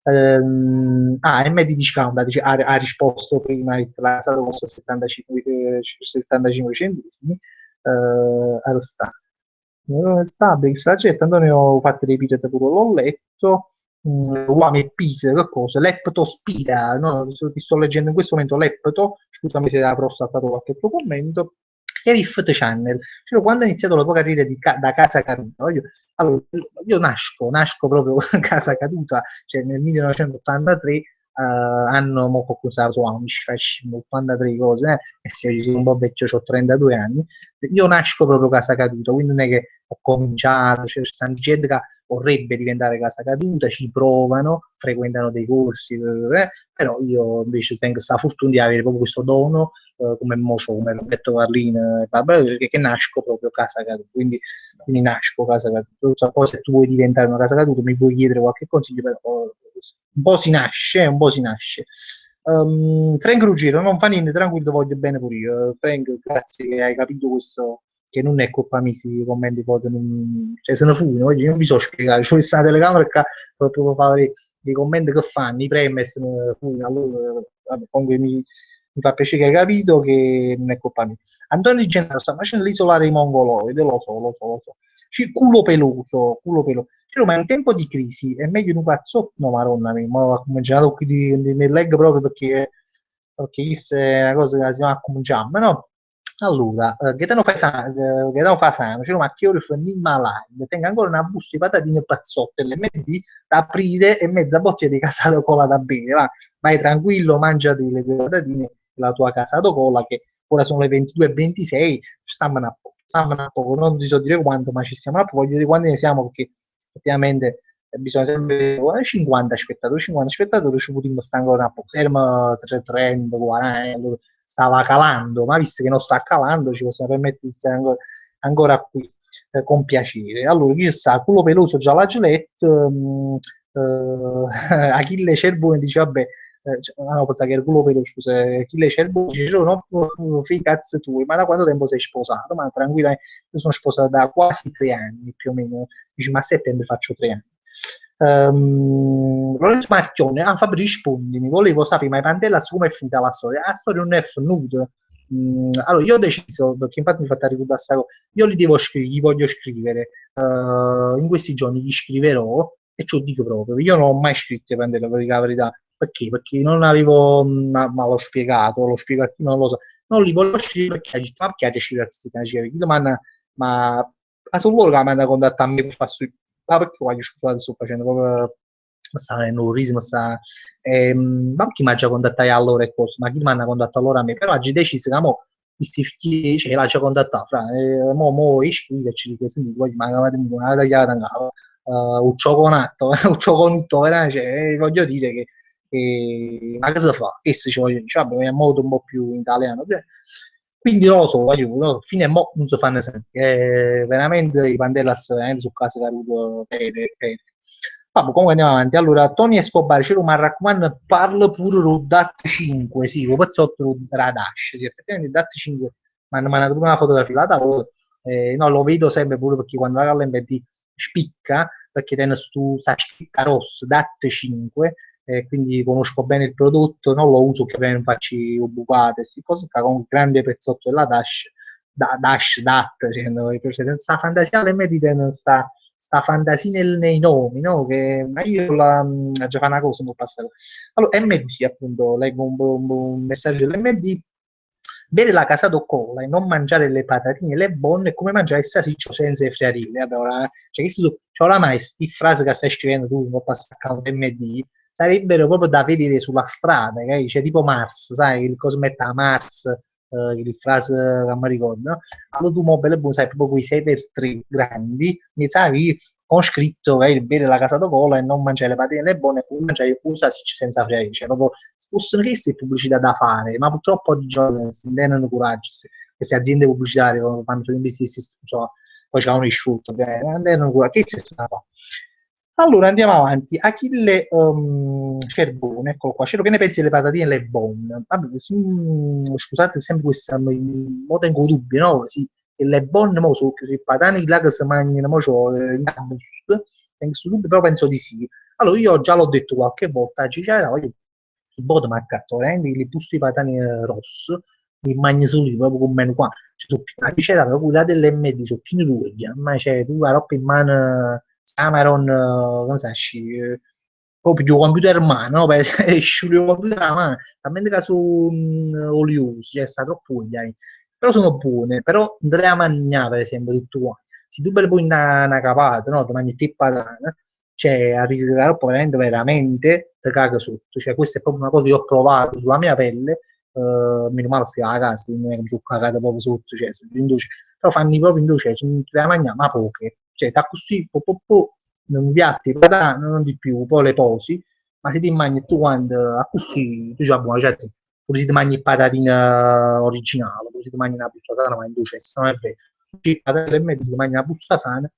MD Discount ha risposto prima la stato costa 75 centesimi. Allora sta la gente, Antonio fatto dei pirata pure l'ho letto. Uame e Pise, che cosa? Leptospira, no? Ti sto leggendo in questo momento Lepto, scusami se avrò saltato qualche tuo commento. E Rift Channel, cioè, quando ho iniziato la tua carriera da casa caduta, allora, io nasco proprio casa caduta, cioè nel 1983, anno mo qualcosa su 83 cose, e se io sono un po' vecchio, ho 32 anni, io nasco proprio casa caduta, quindi non è che ho cominciato, cioè, San gente che vorrebbe diventare casa caduta, ci provano, frequentano dei corsi, però io invece tengo questa fortuna di avere proprio questo dono come mocio, come Roberto Carlin, che nasco proprio casa caduta, quindi nasco casa caduta. Poi se tu vuoi diventare una casa caduta mi puoi chiedere qualche consiglio, però un po' si nasce, un po' si nasce. Frank Ruggero, non fa niente, tranquillo, voglio bene pure io. Frank, grazie che hai capito questo, che non è colpa mia se i commenti poi cioè se ne fuggono, io non vi so spiegare, c'ho questa telecamera che proprio fare i commenti che fanno, i preme se ne fuggono, allora vabbè, comunque mi fa piacere che hai capito che non è colpa mia. Antonio Di Gennaro sta facendo l'isolare i mongoloidi, lo so, lo so, lo so. Culo peloso, culo peloso. Cioè, ma in tempo di crisi è meglio un cazzotto, no, maronna mia, ma ho cominciato qui nel leg proprio perché questa è una cosa che si chiama cominciamo, no? Allora, Gaetano Fasano, cioè, ma che ore fanno in Malagna, tengo ancora una busta di patatine pazzotte l'MD da aprire e mezza bottiglia di casato cola da bere, va, vai tranquillo, mangiati le tue patatine, la tua casato cola che ora sono le 22:26, stiamo a poco, non ti so dire quanto, ma ci stiamo a poco, voglio dire quanti ne siamo perché effettivamente bisogna sempre 50 spettatori ci potremmo stare ancora un po', se erano 30, 40, stava calando, ma visto che non sta calando ci possiamo permettere di stare ancora qui con piacere. Allora, qui sta culo peloso già la Gillette, Achille Cerbone dice vabbè, no, pensa che era culo peloso, scusa, Achille Cerbone dice no, fai cazzo tu, ma da quanto tempo sei sposato? Ma tranquilla, io sono sposato da quasi 3 anni più o meno, dice ma a settembre faccio 3 anni. Lorenzo Marchione, Fabri rispondimi, volevo sapere ma i Pantellas come è finita la storia? La storia non è finita. Allora io ho deciso, perché infatti mi fate ricordare questa cosa, io gli voglio scrivere, in questi giorni gli scriverò e ciò dico proprio, io non ho mai scritto ai Pantella per dire la verità, perché? Perché non avevo, ma l'ho spiegato, non lo so, non li volevo scrivere perché ha detto, ma perché ci questi canali? Ma sono loro che mi hanno contattato a me per fare ma perché voglio scusate, sto facendo proprio sta venendo risi, ma chi mi ha già contattato allora e cose, ma chi mi hanno contattato allora a me, però oggi deciso che mo questi figli, cioè l'ha già contattato, mo iscriverci, di questo voglio, ma avete una tagliata in capo, un cioccolato, un cioccolito, cioè, voglio dire ma che si fa? Questo ci voglio dire, cioè, vabbè, è molto un po' più in italiano, quindi non lo so, no? Fino a mo' non si fanno sempre. Veramente i Pandellas veramente su casa caduto bene, bene. Vabbè, comunque andiamo avanti. Allora, Tony Escobar, ce lo mi raccomando, parla pure lo DAT 5, sì, lo pezzotto Radash, sì, effettivamente il DAT 5, ma mi hanno pure una fotografia, la tavola, no, lo vedo sempre pure perché quando va all'MD spicca, perché tiene su sta scritta rossa, DAT 5, quindi conosco bene il prodotto, non lo uso che non faccio bucate, queste cose, ma con un grande pezzotto della DAT, cioè, sta fantasia all'MD sta fantasia nei nomi, no? Che, ma io già fa una cosa, non passa. Allora, MD, appunto, leggo un messaggio dell'MD. Bere la casato cola e non mangiare le patatine e le bonne è come mangiare il salsiccio senza i friarille. Allora, cioè, cioè, oramai queste frasi che stai scrivendo tu, non passa account MD, sarebbero proprio da vedere sulla strada, okay? Cioè, tipo Mars, sai, il cosmetta a Mars, il frase che mi ricordo, no? Allora tu mobile buono, sai, proprio quei 6x3 grandi, mi sai, ho scritto bere la casato cola e non mangiare le patatine e le bonne, e poi mangiare il salsiccio senza friarille. Cioè, proprio possono essere pubblicità da fare, ma purtroppo oggi si intendono coraggio. Queste aziende pubblicitarie fanno sempre so, poi c'è un sfrutto, non tengono coraggio. Che si sta fa? Allora andiamo avanti. Achille Cerbone, eccolo qua. Cero, che ne pensi delle patatine e le bonne? Vabbè, scusate sempre questa moda in dubbio, no? Sì, e le bonne mo sono i patani là che si mangiano, mo c'ho in boost, tengo questo dubbio, però penso di sì. Allora io già l'ho detto qualche volta, voglio il bodo mi accatto veramente le buste di patani rosse, mi mangio solo io, proprio con meno qua. Ci sono più, la ricetta proprio quella dell'MD, sono più di ma c'è tu la roba in mano, Samaron, come sai, proprio il computer in mano, no? Per esci il computer a mano, talmente che sono oliosi, cioè sta troppo buoni, però sono buone, però non te le mangiare per esempio tutto qua. Se tu per poi una capata, no? Ti mangi te patata, cioè a risicare veramente, veramente te caga sotto. Cioè, questa è proprio una cosa che ho provato sulla mia pelle. Meno male stai a casa, quindi non è che mi sono cagato proprio sotto, cioè, però fanno proprio in dolce, cioè, te la mangiare, ma poche. Cioè, da così, non piatti, patata, non di più, poi le posi, ma se ti mangi tu quando a così, tu c'hai buona, cioè, pure se ti mangi il patatina originale, pure se ti mangi una busta sana, ma in ducessa, non è vero. Il patatine e mezzo, se ti mangi una busta sana,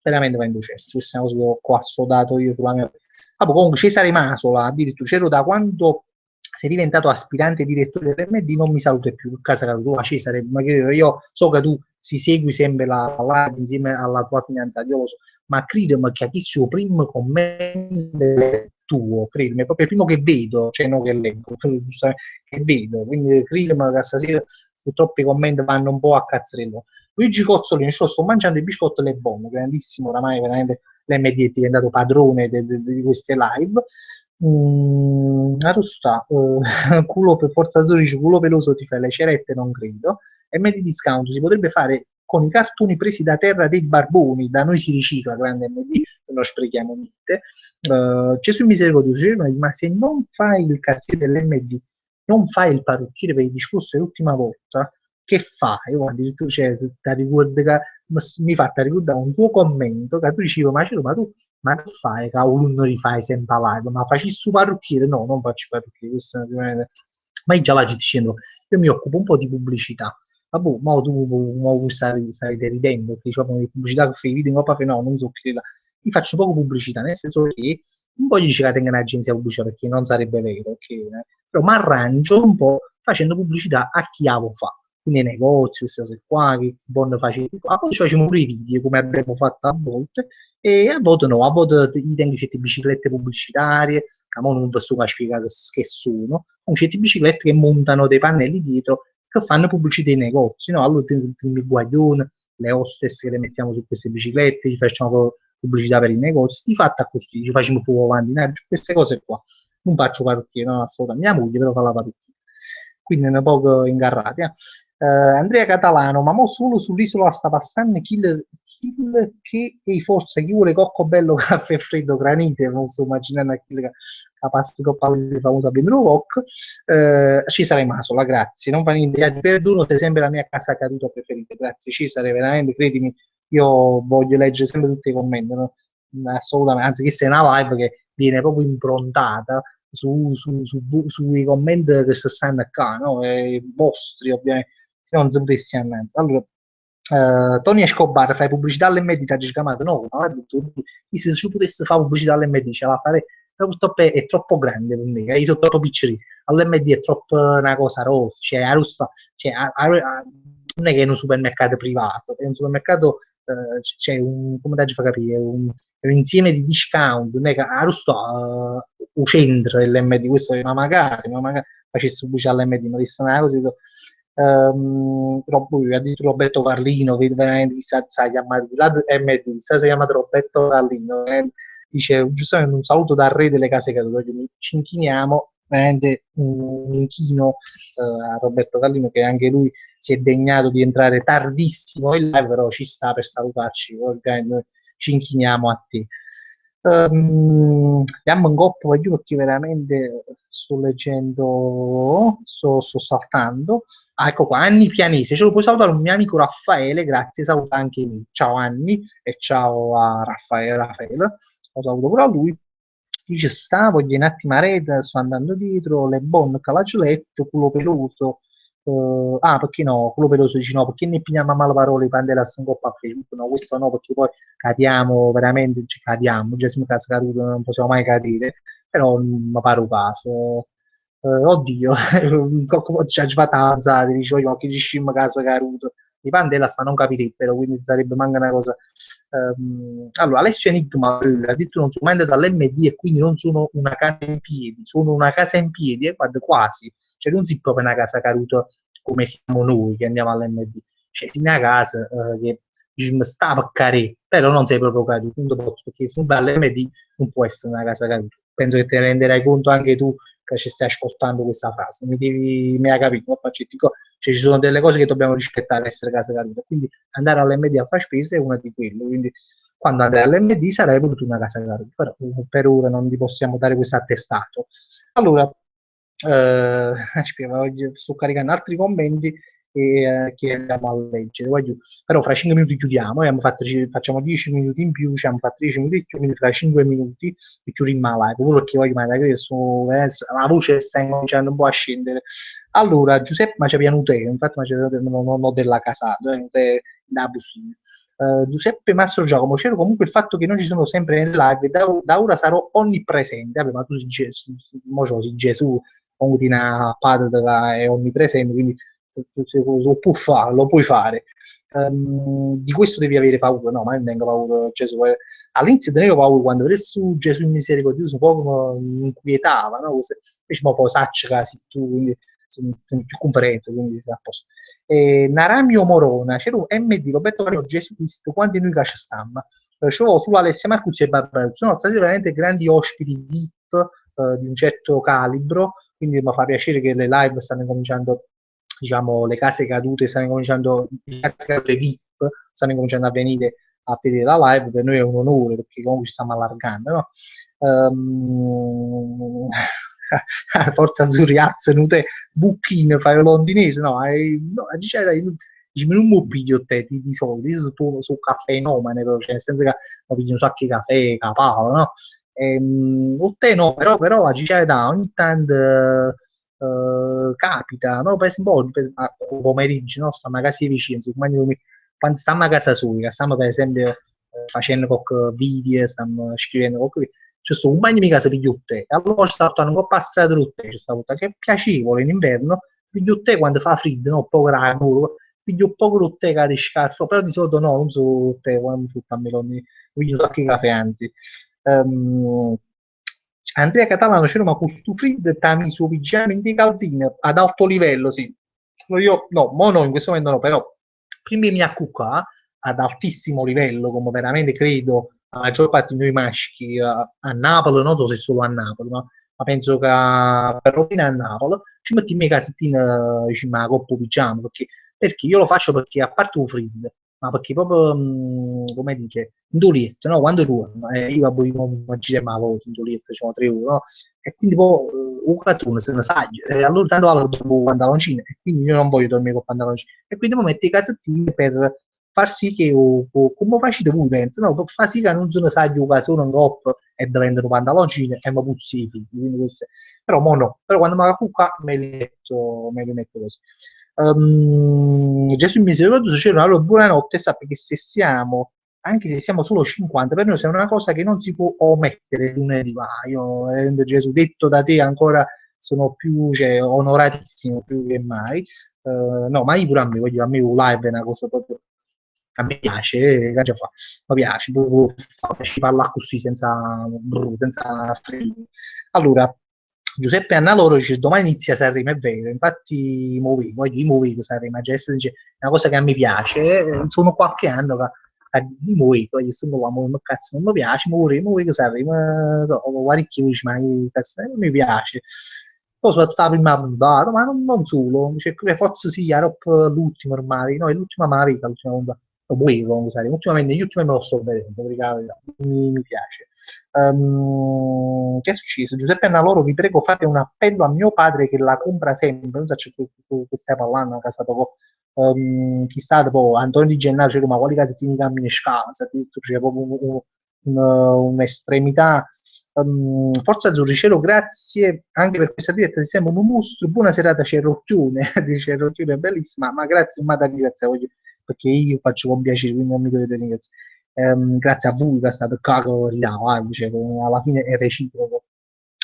veramente va in ducessa. Questa è una cosa che ho assodato io sulla mia... Ah, poi comunque Cesare Masola, addirittura c'ero da quando sei diventato aspirante direttore dell'MD, non mi saluti più a casa tu, Cesare, ma io so che tu si segui sempre la live insieme alla tua fidanzata, io lo so, ma credimi che chi suo primo commento è tuo, credimi, è proprio il primo che vedo, cioè non che leggo, che vedo, quindi credimi che stasera purtroppo i commenti vanno un po' a cazzarello. Luigi Cozzolini, sto mangiando i biscotti Le Bon, grandissimo, oramai veramente l'MD è diventato padrone di queste live. Arustà, culo per Forza Zurich, culo peloso ti fai le cerette, non credo. MD Discount si potrebbe fare con i cartoni presi da terra dei barboni, da noi si ricicla, grande MD, non sprechiamo niente. Gesù Misericordioso, ma se non fai il cassiere dell'MD, non fai il parrucchiere per il discorso dell'ultima volta, che fai? Oh, addirittura cioè, mi fa ricordare un tuo commento che tu dicevi, ma tu ma che fai? Cavolo, non rifai sempre live, ma facessi il parrucchiere? No, non faccio il parrucchiere, questo sicuramente. Ma io già la dicendo, io mi occupo un po' di pubblicità. Vabbè, ma tu starete ridendo, che diciamo di pubblicità che fai video in Coppa no, non so che là. Io faccio poco pubblicità, nel senso che non voglio dire che tenga un'agenzia pubblicità perché non sarebbe vero, però mi arrangio un po' facendo pubblicità a chi avo fa quindi nei negozi, queste cose qua, che buon facendo. A volte facciamo pure i video, come abbiamo fatto a volte, e a volte no, a volte gli tengo certe biciclette pubblicitarie, che mo non vi sto a spiegare che sono, con certe biciclette che montano dei pannelli dietro che fanno pubblicità ai negozi, no? Allora il guaglione, le hostess che le mettiamo su queste biciclette, gli facciamo pubblicità per i negozi, si fatta così, ci facciamo fuoco avanti, queste cose qua. Non faccio parrucchiere, no, assolutamente. Mia moglie però fa la parrucchiera. Quindi è un po' ingarrati. Andrea Catalano, ma mo solo sull'isola sta passando Kill che e forza chi vuole cocco bello caffè freddo granite, non sto immaginando a chi che passa coppa famosa Benro Rock. Cesare Masola, grazie, non fa niente di perdono, sei sempre la mia casa caduta preferita, grazie Cesare, veramente, credimi, io voglio leggere sempre tutti i commenti, no? Assolutamente, anzi questa è una live che viene proprio improntata sui commenti che si stanno qua, no? I vostri ovviamente, se no non si potessi annanzi. Allora, Tony Escobar fai pubblicità all'MD, ti ha scamato? No, ma ha detto, se ci potesse fare pubblicità all'MD, ce la fare, però purtroppo è troppo grande per me, io sono troppo piccoli, all'MD è troppo una cosa rossa, cioè, cioè non è che è un supermercato privato, è un supermercato, c'è un, come ti fa capire, è un insieme di discount, non è che un centro dell'MD, questo ma magari facesse pubblicità all'MD, ma questa è una cosa, addirittura Roberto Carlino, vedo veramente chissà, sa chiamato di là MD, sa si è chiamato Roberto Carlino, dice giustamente un saluto dal re delle case cadute, ci inchiniamo, veramente un inchino a Roberto Carlino che anche lui si è degnato di entrare tardissimo in live, però ci sta per salutarci, noi ci inchiniamo a te. Andiamo in coppa io perché veramente sto leggendo, sto saltando. Ah, ecco qua, Anni Pianese, ce lo puoi salutare un mio amico Raffaele, grazie, saluta anche lui. Ciao Anni e ciao a Raffaele, lo saluto pure a lui. Dice sta, voglio un attimo a rete, sto andando dietro, le bonne, calagioletto, culo peloso. Perché no? Culo peloso dice no, perché ne pigliamo a male parole i Panderas un po' a Facebook? No, questo no, perché poi cadiamo veramente, cioè, cadiamo, già siamo casa caduto, non possiamo mai cadere, però mi pare un caso. Oddio, ci ha fatto avanzare, dice, ma che ci scimma casa caduto. I Panderas ma non capirebbero, quindi sarebbe manca una cosa. Allora, Alessio Enigma ha detto non sono mai andato all'MD e quindi non sono una casa in piedi, sono una casa in piedi, e guarda, quasi, cioè non si proprio una casa caduta come siamo noi che andiamo all'MD, cioè sei una casa che dici, sta a carre, però non sei proprio caduto, perché se vai all'MD non può essere una casa caduta. Penso che te ne renderai conto anche tu che ci stai ascoltando questa frase, mi hai capito, cioè, ci sono delle cose che dobbiamo rispettare essere casa caduta, quindi andare all'MD a fare spese è una di quelle, quindi quando andrai all'MD sarai voluto una casa caduta, però per ora non vi possiamo dare questo attestato. Allora, sto caricando altri commenti che andiamo a leggere. Però fra 5 minuti chiudiamo, facciamo 10 minuti in più, ci abbiamo fatto 10 minuti in più, quindi fra 5 minuti e chiudiamo la live, pure perché voglio mandare che la voce sta cominciando un po' a scendere. Allora, Giuseppe, ma c'è pianuto, infatti ma c'è non della casata, da bustina. Giuseppe Mastro Giacomo, c'era comunque il fatto che non ci sono sempre nel live, e da ora sarò onnipresente. Vabbè, ma tu sei Gesù, sei Gesù, comunque una padre che è onnipresente, quindi lo puoi fare. Di questo devi avere paura, no, ma non tengo paura, Gesù. All'inizio tenevo paura quando vedevo su Gesù in misericordioso, un po' mi inquietava, no? Invece poi sacci che sei tu, quindi sono più conferenze, quindi sei a posto. Naramio Morona, c'era un MD, Roberto Carlo, Gesù Cristo, quanti noi che ci stiamo. C'avevo solo Alessia Marcuzzi e Barbara, sono stati veramente grandi ospiti VIP di un certo calibro, quindi mi fa piacere che le live stanno cominciando, diciamo, le case cadute stanno cominciando, le case cadute VIP stanno cominciando a venire a vedere la live, per noi è un onore perché comunque ci stiamo allargando, no? Forza Azzurri, Azzenute, Bucchino, fai londinese, no, no non mi piglio te di soldi, su caffè nomane, cioè nel senso che mi piglio un sacco di caffè, capavo, no? O te no, però da ogni tanto capita, no? Per esempio, pomeriggio, no? Stiamo a casa vicino, quando stiamo a casa sola, stiamo per esempio facendo qualche video, stiamo scrivendo qualche c'è stato un bagno di casa pigliò te, e allora c'è stato un po' a strada rotte, c'è stato che è piacevole in inverno, pigliò te quando fa freddo, no? Poco ragno, pigliò un po' rotte che di scarso, però di solito no, non so te, quando tutto a meloni, piglio un sacco di caffè, anzi. Um, Andrea Catalano c'era ma questo freddo tami su pigiama in calzini ad alto livello, sì. Io, no, mo no, in questo momento no, però prima mi accucca ad altissimo livello, come veramente credo la maggior parte di noi maschi a Napoli, non so se solo a Napoli, ma penso che a Perrovina e a Napoli ci mettiamo i cassettini vicino alla coppa pigiama, perché io lo faccio perché a parte un freddo, ma perché proprio, come dite, un dolietto, no? Quando torno, io a mi giro a volta, un dolietto, diciamo 3 euro, no? E quindi poi un cazzone se ne sa, allora tanto vale dopo pantaloncini, e quindi io non voglio dormire con pantaloncini, e quindi mi metto i calzettini per far sì che, come facete voi, penso, no? Per far sì che non se ne sa che sono un coppo e diventano pantaloncini e mi puzzi i figli, quindi però mo no, però quando mi va qua me li metto così. Gesù misericordioso c'era allora buonanotte, sappi che se siamo anche se siamo solo 50, per noi è una cosa che non si può omettere lunedì. Ma io, Gesù, detto da te ancora sono più, cioè, onoratissimo più che mai. No, ma io pure a me un live è una cosa proprio a me piace, che già fa, mi piace, ci parla così senza freni. Allora, Giuseppe Annaloro dice domani inizia Sanremo, è vero, infatti io muovevo Sanremo, cioè, è una cosa che a me piace, sono qualche anno che mi muovevo, io sono qua, ma cazzo non mi piace, muovevo Sanremo, so, parecchi dici, ma che cazzo, non mi piace. Poi soprattutto la prima puntata, ma non solo, cioè, forse sì, era l'ultimo ormai, no, è l'ultima ma la vita, l'ultima puntata lo volevo usare. Ultimamente, gli ultimi me lo sto vedendo, mi piace. Che è successo? Giuseppe Annaloro, vi prego, fate un appello a mio padre che la compra sempre. Non so che stai parlando, a casa poco. Chi sta poi Antonio Di Gennaro, cioè, ma quali casettini cammini in scala? C'è proprio un'estremità. Forza Azzurri, cielo, grazie anche per questa diretta. Siamo un mostro. Buona serata, Cerrocchione. Dice Cerrocchione, è bellissima, ma grazie, ma da ringraziare perché io faccio con piacere, quindi non mi dovete ringraziare. Grazie a voi che è stato cago, cioè, alla fine è reciproco.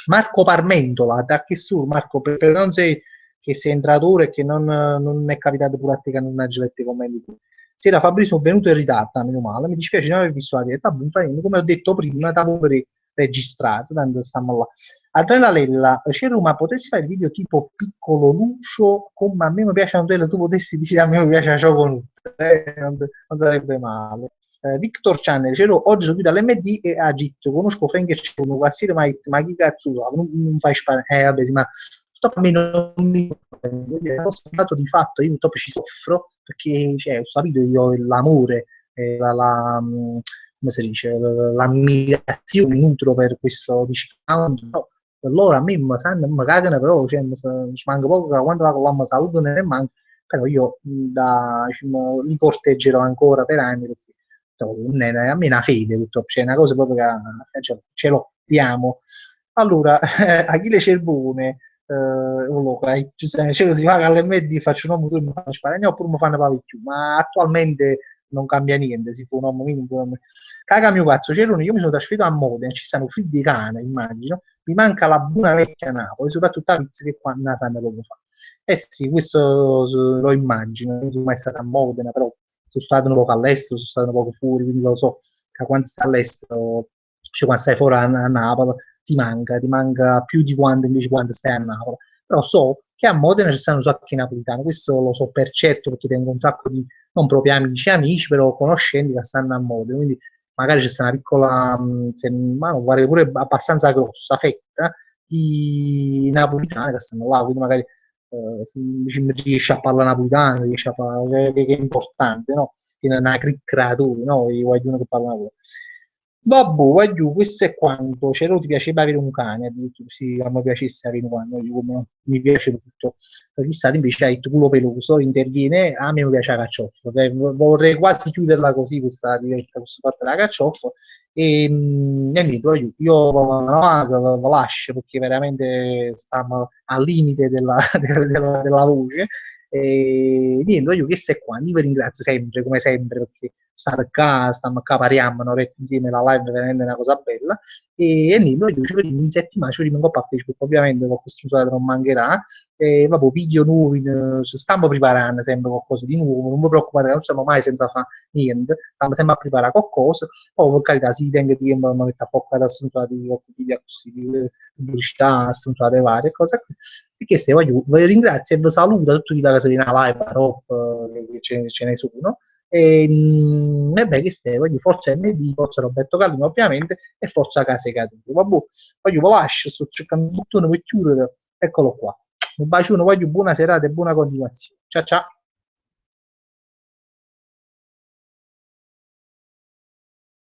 Marco Parmentola, da che sur, Marco, per non sei che sei entrato e che non è capitato pure a te che non hai letto i commenti tu. Sera Fabrizio, sono venuto in ritardo, meno male, mi dispiace non aver visto la diretta, come ho detto prima, t'avevo registrato, tanto stiamo là. Antonella Lella, c'era ma potessi fare il video tipo piccolo Lucio, come a me mi piace Antonella, tu potessi dire a me mi piace Ciao non sarebbe male. Victor Channel, c'ero oggi sono qui dall'MD e agito, conosco Frank e c'è uno quassiere, ma chi cazzo so, non fai sparare, vabbè sì, ma stop a me non mi dato di fatto, io purtroppo ci soffro, perché cioè, ho sapito io l'amore, come si dice, l'ammirazione nutro per questo discount, no? Loro a me mi sanno, mi cagano, però cioè, ci manca poco che quando va con la salute ne manca, però io diciamo, li corteggerò ancora per anni perché a me è una fede, purtroppo, c'è una cosa proprio che ce l'ho, ti amo. Allora, Achille Cerbone, giustamente, si fa all'MD, faccio un uomo, tu mi fanno sparare, oppure mi fanno pavare più, ma attualmente non cambia niente, si fa un uomo minimo. Caga mio cazzo, Cerone, io mi sono trasferito a Modena, ci stanno figli di cane, immagino, mi manca la buona vecchia Napoli, soprattutto la pizza che qua non sanno come fa. Eh sì, questo lo immagino, non sono mai stato a Modena, però sono stato un po' all'estero, sono stato un po' fuori, quindi lo so che quando stai all'estero, cioè quando stai fuori a Napoli, ti manca più di quanto invece quando stai a Napoli. Però so che a Modena ci stanno un sacco di napolitani, questo lo so per certo perché tengo un sacco di, non proprio amici, però conoscenti che stanno a Modena, quindi magari c'è una piccola, ma non guarda, pure abbastanza grossa fetta di napolitani che stanno là, quindi magari se riesce a parlare napoletano, riesce a parlare, che è importante, no? Tiene una creatura, no? I guaglioni che parlano napoletano. Vabbè, vai giù, questo è quanto. C'era ti piaceva avere un cane, addirittura sì, a me piacesse avere un cane, io come mi piace tutto. Chissà, invece hai il culo peloso, interviene, a me mi piace la caccioffa. Vorrei quasi chiuderla così questa diretta, questo fatto della caccioffa. E niente, vai giù. Io lo lascio perché veramente stiamo al limite della voce. E niente, voglio questo è qua. Io vi ringrazio sempre, come sempre, perché stare qua, stiamo qua, pariamo un'oretta insieme, la live è veramente una cosa bella. E niente, voglio ci vediamo in settimana, ci rimango a partecipare, ovviamente con questo usato non mancherà. E vabbè, video nuovi, ci stiamo preparando sempre qualcosa di nuovo, non vi preoccupate, non siamo mai senza fare niente, stiamo sempre a preparare qualcosa. Poi, per carità, si ritenga di mi mettere a focare da struttura di video così, di pubblicità, strutturate varie cose. Perché se voglio, vi ringrazio e vi saluto a tutti i ragazzi di una live, rock, che ce ne sono. E beh, che stai, voglio forza MD, forza Roberto Callino, ovviamente, e forza Case Caduto. Vabbè, voglio vi lascio, sto cercando un bottone per chiudere, eccolo qua. Un bacione, voglio buona serata e buona continuazione. Ciao ciao.